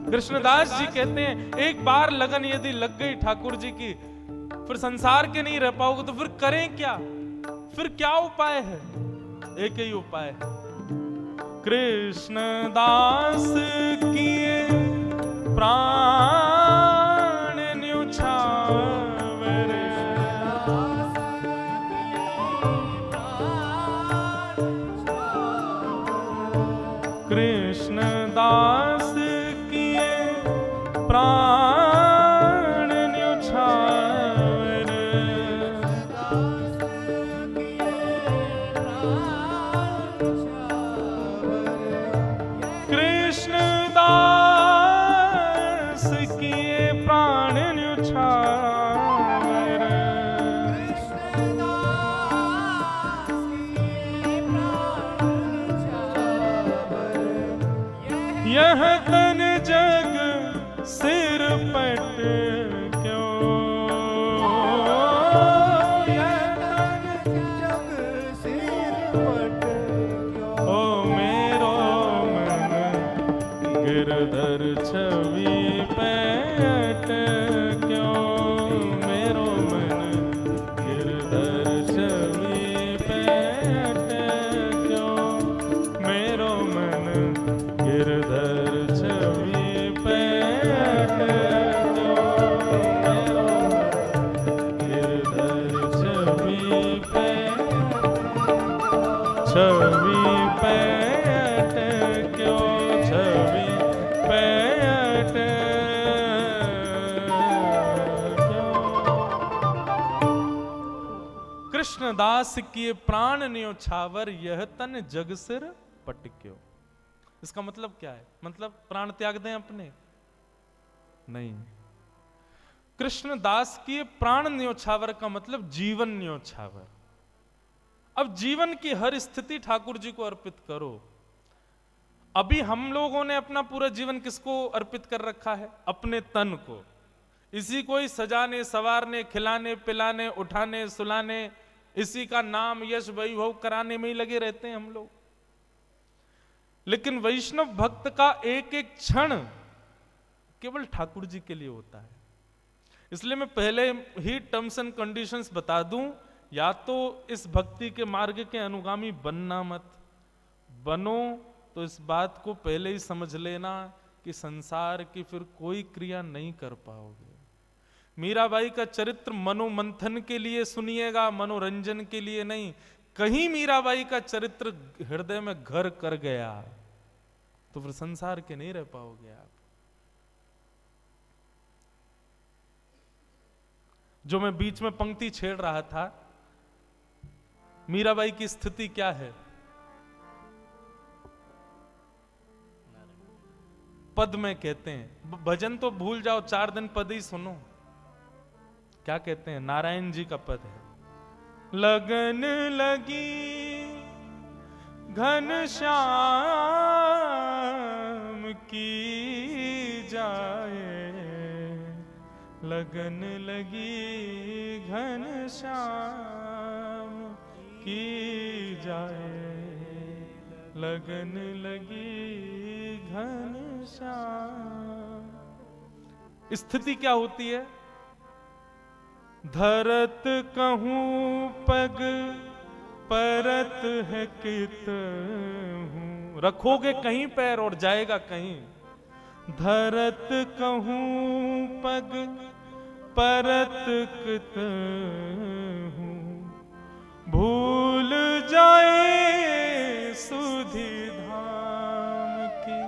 A: कृष्णदास जी कहते हैं, एक बार लगन यदि लग गई ठाकुर जी की, फिर संसार के नहीं रह पाओगे, तो फिर करें क्या, फिर क्या उपाय है? एक ही उपाय है, कृष्णदास किए प्राण न्युछावर, कृष्णदास किए प्राण न्युछावर, यह तन जग सिर पट क्यों,
B: यह तन जग सिर पट क्यों।
A: ओ मेरो मन गिरधर छवि पैट क्यों, मेरो मन गिरधर छवि पैट क्यों, मेरो मन गिरधर छवि पैट क्यों, मेरो मन गिरधर छवि पैट क्यों, छवि पैट क्यों। कृष्णदास किए प्राण न्योछावर, यह तन जग सिर पट क्यों। इसका मतलब क्या है? मतलब प्राण त्याग दें अपने? नहीं। कृष्णदास किए प्राण न्योछावर का मतलब जीवन न्योछावर। अब जीवन की हर स्थिति ठाकुर जी को अर्पित करो। अभी हम लोगों ने अपना पूरा जीवन किसको अर्पित कर रखा है? अपने तन को। इसी को ही सजाने संवारने खिलाने पिलाने उठाने सुलाने, इसी का नाम यश वैभव कराने में ही लगे रहते हैं हम लोग। लेकिन वैष्णव भक्त का एक एक क्षण केवल ठाकुर जी के लिए होता है। इसलिए मैं पहले ही टर्म्स एंड कंडीशंस बता दूं, या तो इस भक्ति के मार्ग के अनुगामी बनना मत, बनो तो इस बात को पहले ही समझ लेना कि संसार की फिर कोई क्रिया नहीं कर पाओगे। मीराबाई का चरित्र मनोमंथन के लिए सुनिएगा, मनोरंजन के लिए नहीं। कहीं मीराबाई का चरित्र हृदय में घर कर गया तो फिर संसार के नहीं रह पाओगे आप। जो मैं बीच में पंक्ति छेड़ रहा था, मीराबाई की स्थिति क्या है? पद में कहते हैं, भजन तो भूल जाओ, 4 दिन पद ही सुनो। क्या कहते हैं? नारायण जी का पद है, लगन लगी घनश्याम की जाए, लगन लगी घनश्याम की जाए, लगन लगी घनश्याम। स्थिति क्या होती है? धरत कहूं पग परत है कित हूं, रखोगे कहीं पैर और जाएगा कहीं। धरत कहूं पग परत कित हूं, भूल जाए सुधि धाम की।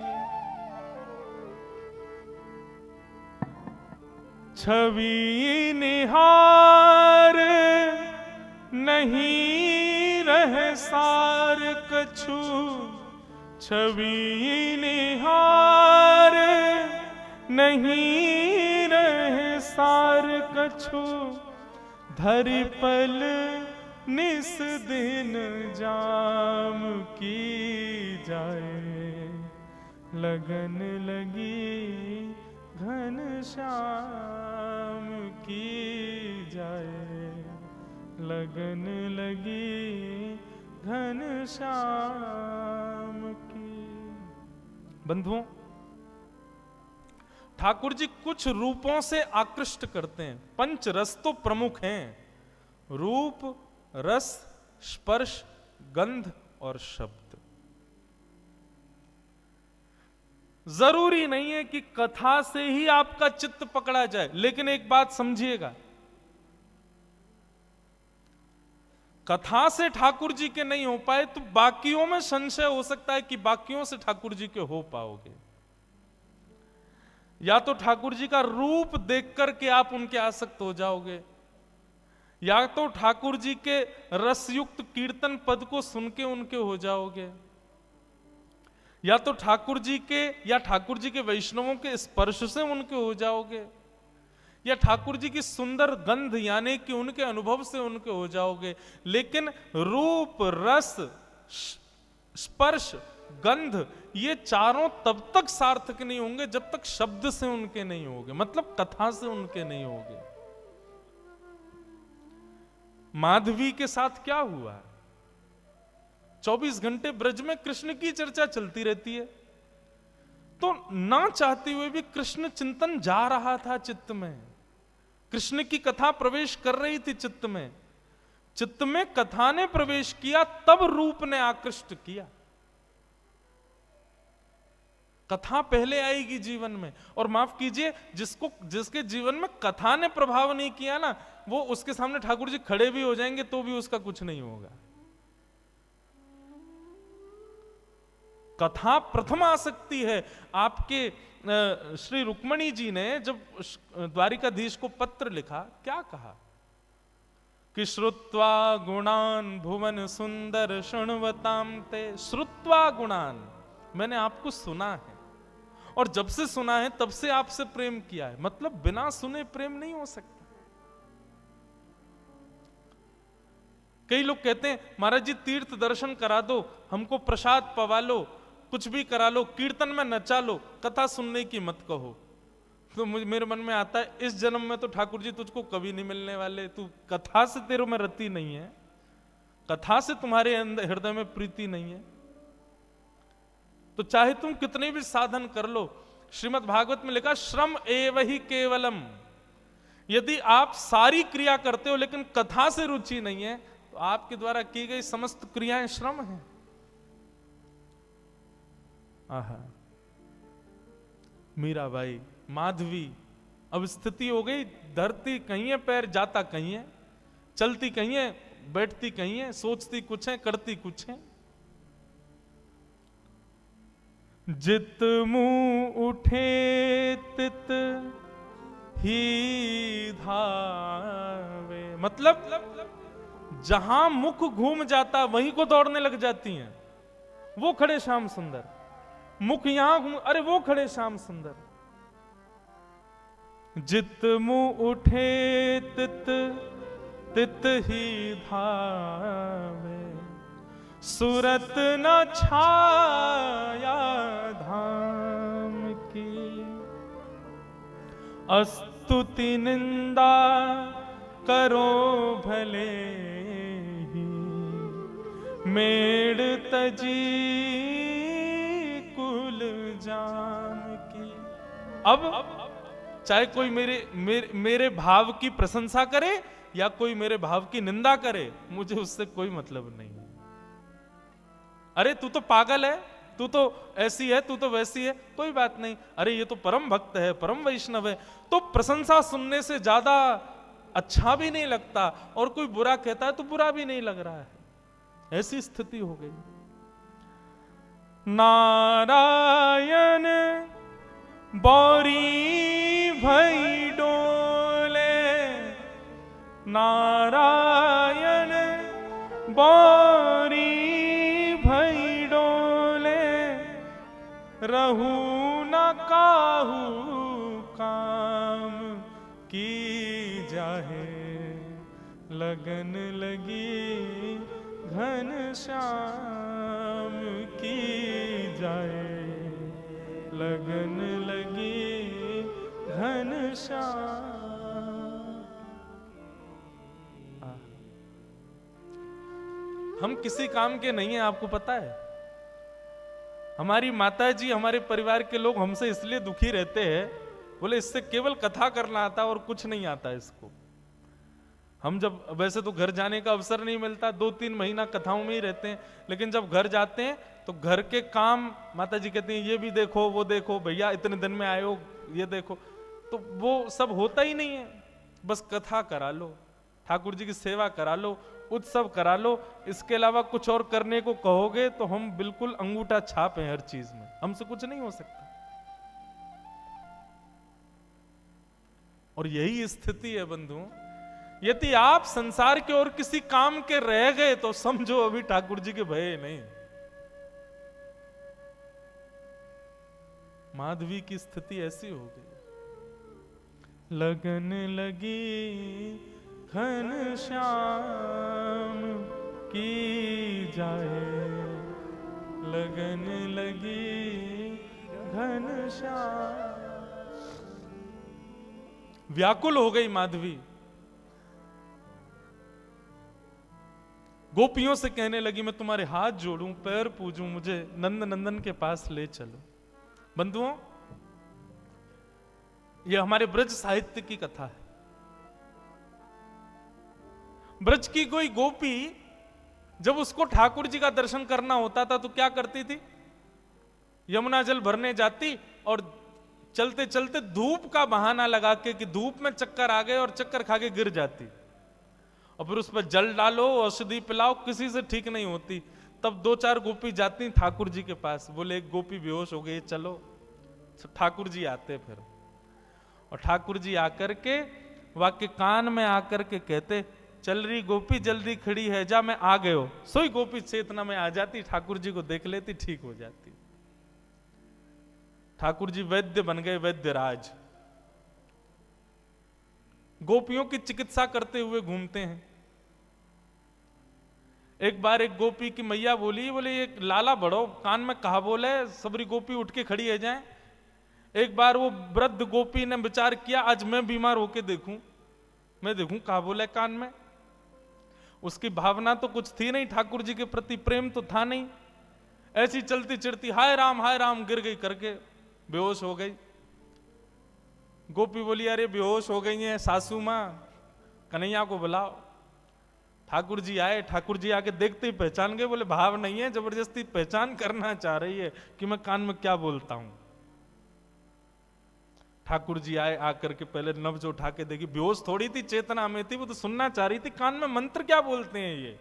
A: छवि निहार नहीं रह सार कछु, छवि निहार नहीं रह सार कछु, धरि पल निस दिन जाम की जाए, लगन लगी घनश्याम की जाए, लगन लगी घनश्याम की। बंधुओं, ठाकुर जी कुछ रूपों से आकृष्ट करते हैं। 5 रस तो प्रमुख हैं, रूप रस स्पर्श गंध और शब्द। जरूरी नहीं है कि कथा से ही आपका चित्त पकड़ा जाए, लेकिन एक बात समझिएगा, कथा से ठाकुर जी के नहीं हो पाए तो बाकियों में संशय हो सकता है कि बाकियों से ठाकुर जी के हो पाओगे। या तो ठाकुर जी का रूप देख करके आप उनके आसक्त हो जाओगे, या तो ठाकुर जी के रसयुक्त कीर्तन पद को सुन के उनके हो जाओगे, या तो ठाकुर जी के या ठाकुर जी के वैष्णवों के स्पर्श से उनके हो जाओगे, या ठाकुर जी की सुंदर गंध यानी कि उनके अनुभव से उनके हो जाओगे। लेकिन रूप रस स्पर्श गंध, ये चारों तब तक सार्थक नहीं होंगे जब तक शब्द से उनके नहीं होंगे, मतलब कथा से उनके नहीं होंगे। माधवी के साथ क्या हुआ? 24 घंटे ब्रज में कृष्ण की चर्चा चलती रहती है, तो ना चाहते हुए भी कृष्ण चिंतन जा रहा था चित्त में, कृष्ण की कथा प्रवेश कर रही थी चित्त में। चित्त में कथा ने प्रवेश किया, तब रूप ने आकृष्ट किया। कथा पहले आएगी जीवन में। और माफ कीजिए, जिसके जीवन में कथा ने प्रभाव नहीं किया ना, वो उसके सामने ठाकुर जी खड़े भी हो जाएंगे तो भी उसका कुछ नहीं होगा। कथा प्रथम आसक्ति है। आपके श्री रुक्मणी जी ने जब द्वारिकाधीश को पत्र लिखा, क्या कहा कि श्रुत्वा गुणान भुवन सुंदर शृण्वताम ते। श्रुत्वा गुणान, मैंने आपको सुना है, और जब से सुना है तब से आपसे प्रेम किया है। मतलब बिना सुने प्रेम नहीं हो सकता। कई लोग कहते हैं महाराज जी तीर्थ दर्शन करा दो, हमको प्रसाद पवा लो, कुछ भी करा लो, कीर्तन में नचा लो, कथा सुनने की मत कहो। तो मेरे मन में आता है, इस जन्म में तो ठाकुर जी तुझको कभी नहीं मिलने वाले। तू कथा से तेरे में रति नहीं है, कथा से तुम्हारे अंदर हृदय में प्रीति नहीं है, तो चाहे तुम कितने भी साधन कर लो। श्रीमद् भागवत में लिखा, श्रम एव ही केवलम। यदि आप सारी क्रिया करते हो लेकिन कथा से रुचि नहीं है, तो आपके द्वारा की गई समस्त क्रियाएं श्रम हैं। आहा, मीराबाई, माधवी, अब स्थिति हो गई, धरती कहीं है, पैर जाता कहीं है, चलती कहीं है, बैठती कहीं है, सोचती कुछ है, करती कुछ है। जित मुंह उठे तित ही धावे। मतलब जहां मुख घूम जाता वहीं को दौड़ने लग जाती हैं। वो खड़े श्याम सुंदर, मुख यहां घूम, अरे वो खड़े श्याम सुंदर। जित मुंह उठे तित तित ही धावे, सुरत न छाया धाम की। अस्तुति निंदा करो भले ही, मेड़ तजी कुल जाम की। अब चाहे कोई मेरे भाव की प्रशंसा करे या कोई मेरे भाव की निंदा करे, मुझे उससे कोई मतलब नहीं है। अरे तू तो पागल है, तू तो ऐसी है, तू तो वैसी है, कोई बात नहीं। अरे ये तो परम भक्त है, परम वैष्णव है, तो प्रशंसा सुनने से ज्यादा अच्छा भी नहीं लगता, और कोई बुरा कहता है तो बुरा भी नहीं लग रहा है। ऐसी स्थिति हो गई। नारायण बौरी भई डोले, नारायण बौरी भई डोले, रहू न काहू काम की जाहे, लगन लगी घन श्याम की जाए, लगन लगी घन श्याम। हम किसी काम के नहीं हैं, आपको पता है। हमारी माता जी, हमारे परिवार के लोग हमसे इसलिए दुखी रहते हैं, बोले इससे केवल कथा करना आता और कुछ नहीं आता इसको। हम जब, वैसे तो घर जाने का अवसर नहीं मिलता, 2-3 महीना कथाओं में ही रहते हैं, लेकिन जब घर जाते हैं तो घर के काम माता जी कहती हैं ये भी देखो, वो देखो, भैया इतने दिन में आए हो, ये देखो, तो वो सब होता ही नहीं है। बस कथा करा लो, ठाकुर जी की सेवा करा लो, उत्सव करा लो, इसके अलावा कुछ और करने को कहोगे तो हम बिल्कुल अंगूठा छाप हैं हर चीज में, हमसे कुछ नहीं हो सकता। और यही स्थिति है बंधु। यदि आप संसार के और किसी काम के रह गए तो समझो अभी ठाकुर जी के भय नहीं। माधवी की स्थिति ऐसी हो गई। लगन लगी घन श्याम की जाए, लगने लगी घनश्याम। व्याकुल हो गई माधवी, गोपियों से कहने लगी मैं तुम्हारे हाथ जोड़ूं, पैर पूजूं, मुझे नंद नंदन के पास ले चलो। बंधुओं, यह हमारे ब्रज साहित्य की कथा है। ब्रज की कोई गोपी जब उसको ठाकुर जी का दर्शन करना होता था तो क्या करती थी? यमुना जल भरने जाती और चलते चलते धूप का बहाना लगा के कि धूप में चक्कर आ गए और चक्कर खा के गिर जाती, और फिर उस पर जल डालो, औषधि पिलाओ, किसी से ठीक नहीं होती। तब 2-4 गोपी जाती ठाकुर जी के पास, बोले एक गोपी बेहोश हो गई, चलो। ठाकुर जी आते फिर, और ठाकुर जी आकर के वाक्य कान में आकर के कहते चल रही गोपी जल्दी खड़ी है, जा मैं आ गए हो। सोई गोपी चेतना में आ जाती, ठाकुर जी को देख लेती, ठीक हो जाती। ठाकुर जी वैद्य बन गए, वैद्य राज। गोपियों की चिकित्सा करते हुए घूमते हैं। एक बार एक गोपी की मैया बोली, बोले ये लाला बड़ो कान में कहा बोले, सबरी गोपी उठ के खड़ी है जाए। एक बार वो वृद्ध गोपी ने विचार किया आज मैं बीमार होके देखूं, मैं देखूं कहा बोले कान में। उसकी भावना तो कुछ थी नहीं, ठाकुर जी के प्रति प्रेम तो था नहीं। ऐसी चलती चिड़ती हाय राम गिर गई करके बेहोश हो गई। गोपी बोली अरे बेहोश हो गई है सासू मां, कन्हैया को बुलाओ। ठाकुर जी आए, ठाकुर जी आके देखते ही पहचान गए, बोले भाव नहीं है, जबरदस्ती पहचान करना चाह रही है कि मैं कान में क्या बोलता हूं। ठाकुर जी आए, आकर के पहले नब्ज उठा के देखी, बेहोश थोड़ी थी, चेतना में थी, वो तो सुनना चाह रही थी कान में मंत्र क्या बोलते हैं ये।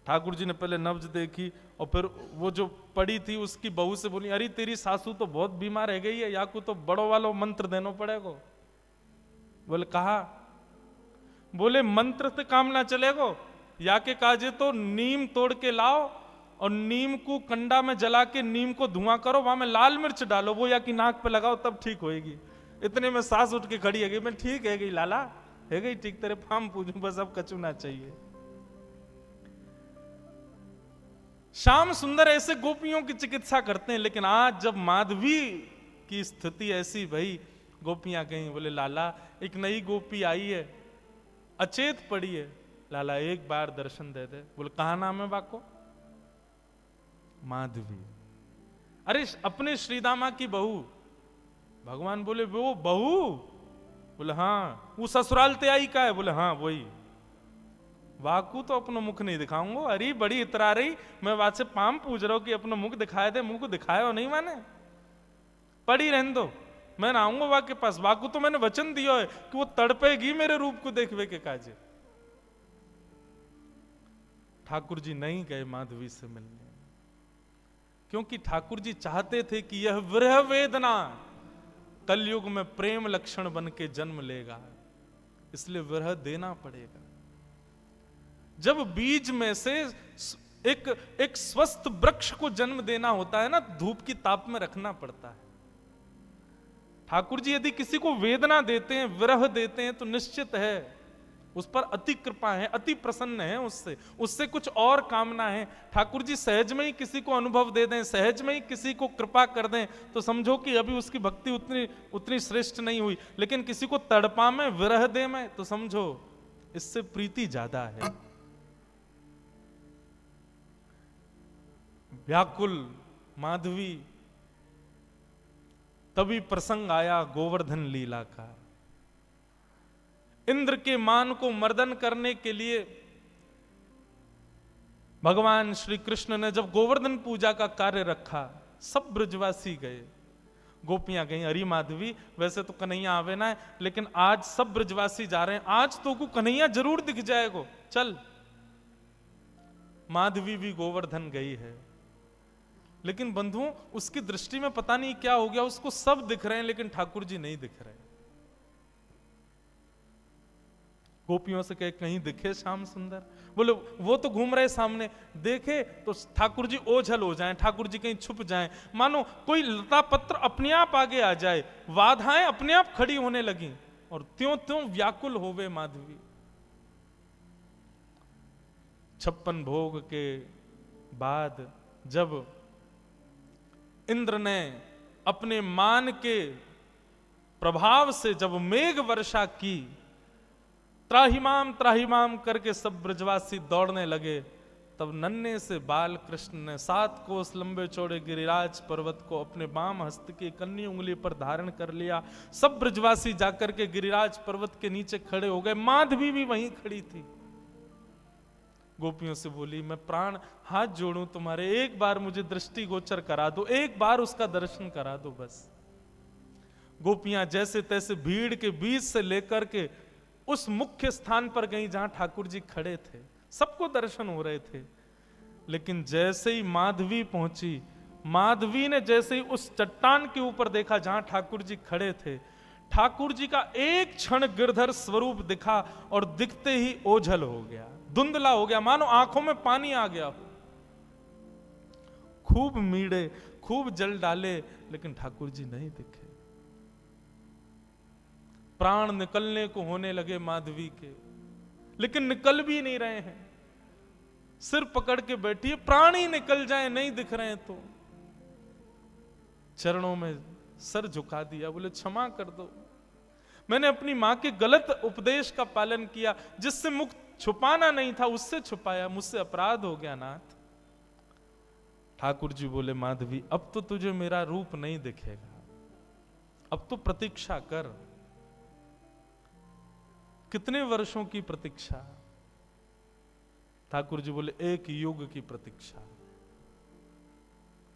A: ठाकुर जी ने पहले नब्ज देखी और फिर वो जो पड़ी थी उसकी बहू से बोली अरे तेरी सासू तो बहुत बीमार है गई है, याकू तो बड़ो वालो मंत्र देना पड़ेगा। बोले कहा, बोले मंत्र से काम ना चलेगो, या के काजे तो नीम तोड़ के लाओ और नीम को कंडा में जला के नीम को धुआं करो, वहां में लाल मिर्च डालो, वो या की नाक पे लगाओ तब ठीक होएगी। इतने में सास उठ के खड़ी है गई, मैं ठीक है गई लाला, है गई ठीक, तेरे फार्म पूजू, बस अब कचूना चाहिए। श्याम सुंदर ऐसे गोपियों की चिकित्सा करते हैं, लेकिन आज जब माधवी की स्थिति ऐसी भई, गोपियां कहीं बोले लाला एक नई गोपी आई है, अचेत पड़ी है, लाला एक बार दर्शन दे दे। बोले कहा नाम है बाको? माधवी। अरे अपने श्रीदामा की बहू। भगवान बोले वो बहू? बोले हाँ। वो ससुराल ते आई का है? बोले हाँ वही। वाकू तो अपना मुख नहीं दिखाऊंगा, अरे बड़ी इतरा रही, मैं बात से पाम पूछ रहा हूं कि अपना मुख दिखाए दे, मुंह को दिखाया हो नहीं माने, पड़ी रहने दो, मैं ना आऊंगा वाक के पास। वाकू तो मैंने वचन दिया है कि वो तड़पेगी मेरे रूप को देखवे के काजे। ठाकुर जी नहीं गए माधवी से मिलने, क्योंकि ठाकुर जी चाहते थे कि यह विरह वेदना कलयुग में प्रेम लक्षण बन के जन्म लेगा, इसलिए विरह देना पड़ेगा। जब बीज में से एक स्वस्थ वृक्ष को जन्म देना होता है ना, धूप की ताप में रखना पड़ता है। ठाकुर जी यदि किसी को वेदना देते हैं, विरह देते हैं, तो निश्चित है उस पर अति कृपा है, अति प्रसन्न है, उससे कुछ और कामना है। ठाकुर जी सहज में ही किसी को अनुभव दे दें, सहज में ही किसी को कृपा कर दें, तो समझो कि अभी उसकी भक्ति उतनी श्रेष्ठ नहीं हुई। लेकिन किसी को तड़पा में, विरह दे में, तो समझो इससे प्रीति ज्यादा है। व्याकुल माधवी, तभी प्रसंग आया गोवर्धन लीला का। इंद्र के मान को मर्दन करने के लिए भगवान श्री कृष्ण ने जब गोवर्धन पूजा का कार्य रखा, सब ब्रजवासी गए, गोपियां गई। अरे माधवी वैसे तो कन्हैया आवे ना है, लेकिन आज सब ब्रजवासी जा रहे हैं, आज तो को कन्हैया जरूर दिख जाएगो, चल। माधवी भी गोवर्धन गई है, लेकिन बंधुओं उसकी दृष्टि में पता नहीं क्या हो गया, उसको सब दिख रहे हैं लेकिन ठाकुर जी नहीं दिख रहे। गोपियों से कहे कहीं दिखे श्याम सुंदर? बोले वो तो घूम रहे सामने, देखे तो ठाकुर जी ओझल हो जाएं, ठाकुर जी कहीं छुप जाएं, मानो कोई लता पत्र अपने आप आगे आ जाए, बाधाएं अपने आप खड़ी होने लगी और त्यों त्यों व्याकुल होवे माधवी। 56 भोग के बाद जब इंद्र ने अपने मान के प्रभाव से जब मेघ वर्षा की, त्राहिमाम करके सब ब्रजवासी दौड़ने लगे, तब नन्हे से बाल कृष्ण ने 7 कोस लंबे चौड़े गिरिराज पर्वत को अपने बाम हस्त की कन्नी उंगली पर धारण कर लिया। सब ब्रजवासी जाकर के गिरिराज पर्वत के नीचे खड़े हो गए। माधवी भी वहीं खड़ी थी। गोपियों से बोली, मैं प्राण हाथ जोड़ूं तुम्हारे, एक बार मुझे दृष्टि गोचर करा दो, एक बार उसका दर्शन करा दो बस। गोपियां जैसे तैसे भीड़ के बीच से लेकर के उस मुख्य स्थान पर गई जहां ठाकुर जी खड़े थे। सबको दर्शन हो रहे थे, लेकिन जैसे ही माधवी पहुंची, माधवी ने जैसे ही उस चट्टान के ऊपर देखा जहां ठाकुर जी खड़े थे, ठाकुर जी का एक क्षण गिरधर स्वरूप दिखा और दिखते ही ओझल हो गया, धुंधला हो गया, मानो आंखों में पानी आ गया हो। खूब मीड़े, खूब जल डाले, लेकिन ठाकुर जी नहीं दिखे। प्राण निकलने को होने लगे माधवी के, लेकिन निकल भी नहीं रहे हैं। सिर पकड़ के बैठी है, प्राण ही निकल जाए, नहीं दिख रहे हैं तो चरणों में सर झुका दिया, बोले क्षमा कर दो, मैंने अपनी मां के गलत उपदेश का पालन किया, जिससे मुख छुपाना नहीं था उससे छुपाया, मुझसे अपराध हो गया नाथ। ठाकुर जी बोले, माधवी अब तो तुझे मेरा रूप नहीं दिखेगा, अब तो प्रतीक्षा कर। कितने वर्षों की प्रतीक्षा? ठाकुर जी बोले, 1 युग की प्रतीक्षा।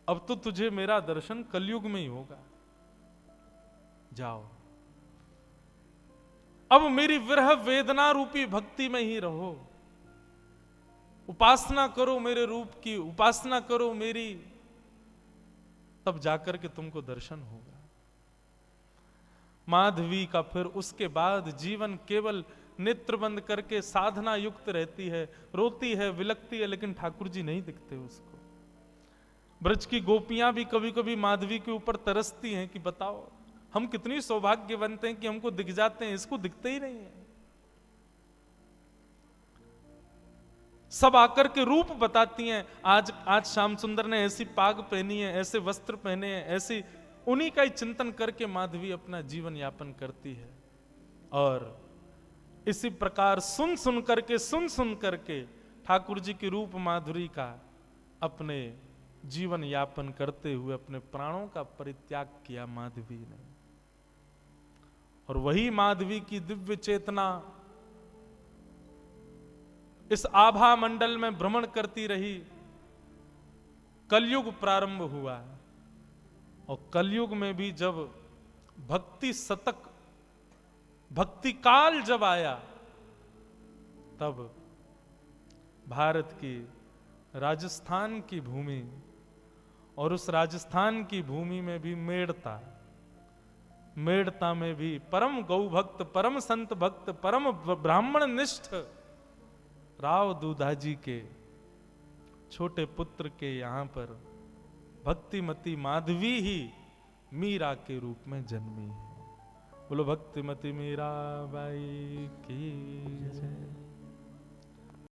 A: अब तो तुझे मेरा दर्शन कलयुग में ही होगा, जाओ अब मेरी विरह वेदना रूपी भक्ति में ही रहो, उपासना करो मेरे रूप की, उपासना करो मेरी, तब जाकर के तुमको दर्शन होगा। माधवी का फिर उसके बाद जीवन केवल नेत्र बंद करके साधना युक्त रहती है, रोती है, विलकती है, लेकिन ठाकुर जी नहीं दिखते उसको। ब्रज की गोपियां भी कभी कभी माधवी के ऊपर तरसती हैं कि बताओ हम कितनी सौभाग्यवंत हैं कि हमको दिख जाते हैं, इसको दिखते ही नहीं है। सब आकर के रूप बताती हैं, आज श्याम सुंदर ने ऐसी पाग पहनी है, ऐसे वस्त्र पहने हैं, ऐसी, उन्हीं का ही चिंतन करके माधवी अपना जीवन यापन करती है। और इसी प्रकार सुन सुन करके ठाकुर जी की रूप माधुरी का अपने जीवन यापन करते हुए अपने प्राणों का परित्याग किया माधवी ने। और वही माधवी की दिव्य चेतना इस आभा मंडल में भ्रमण करती रही। कलयुग प्रारंभ हुआ, और कलयुग में भी जब भक्ति शतक, भक्ति काल जब आया, तब भारत की राजस्थान की भूमि, और उस राजस्थान की भूमि में भी मेड़ता में भी परम गौ भक्त, परम संत भक्त, परम ब्राह्मण निष्ठ राव दूधाजी के छोटे पुत्र के यहां पर भक्तिमती माधवी ही मीरा के रूप में जन्मी है। बोलो भक्तिमती मीरा बाई की जय।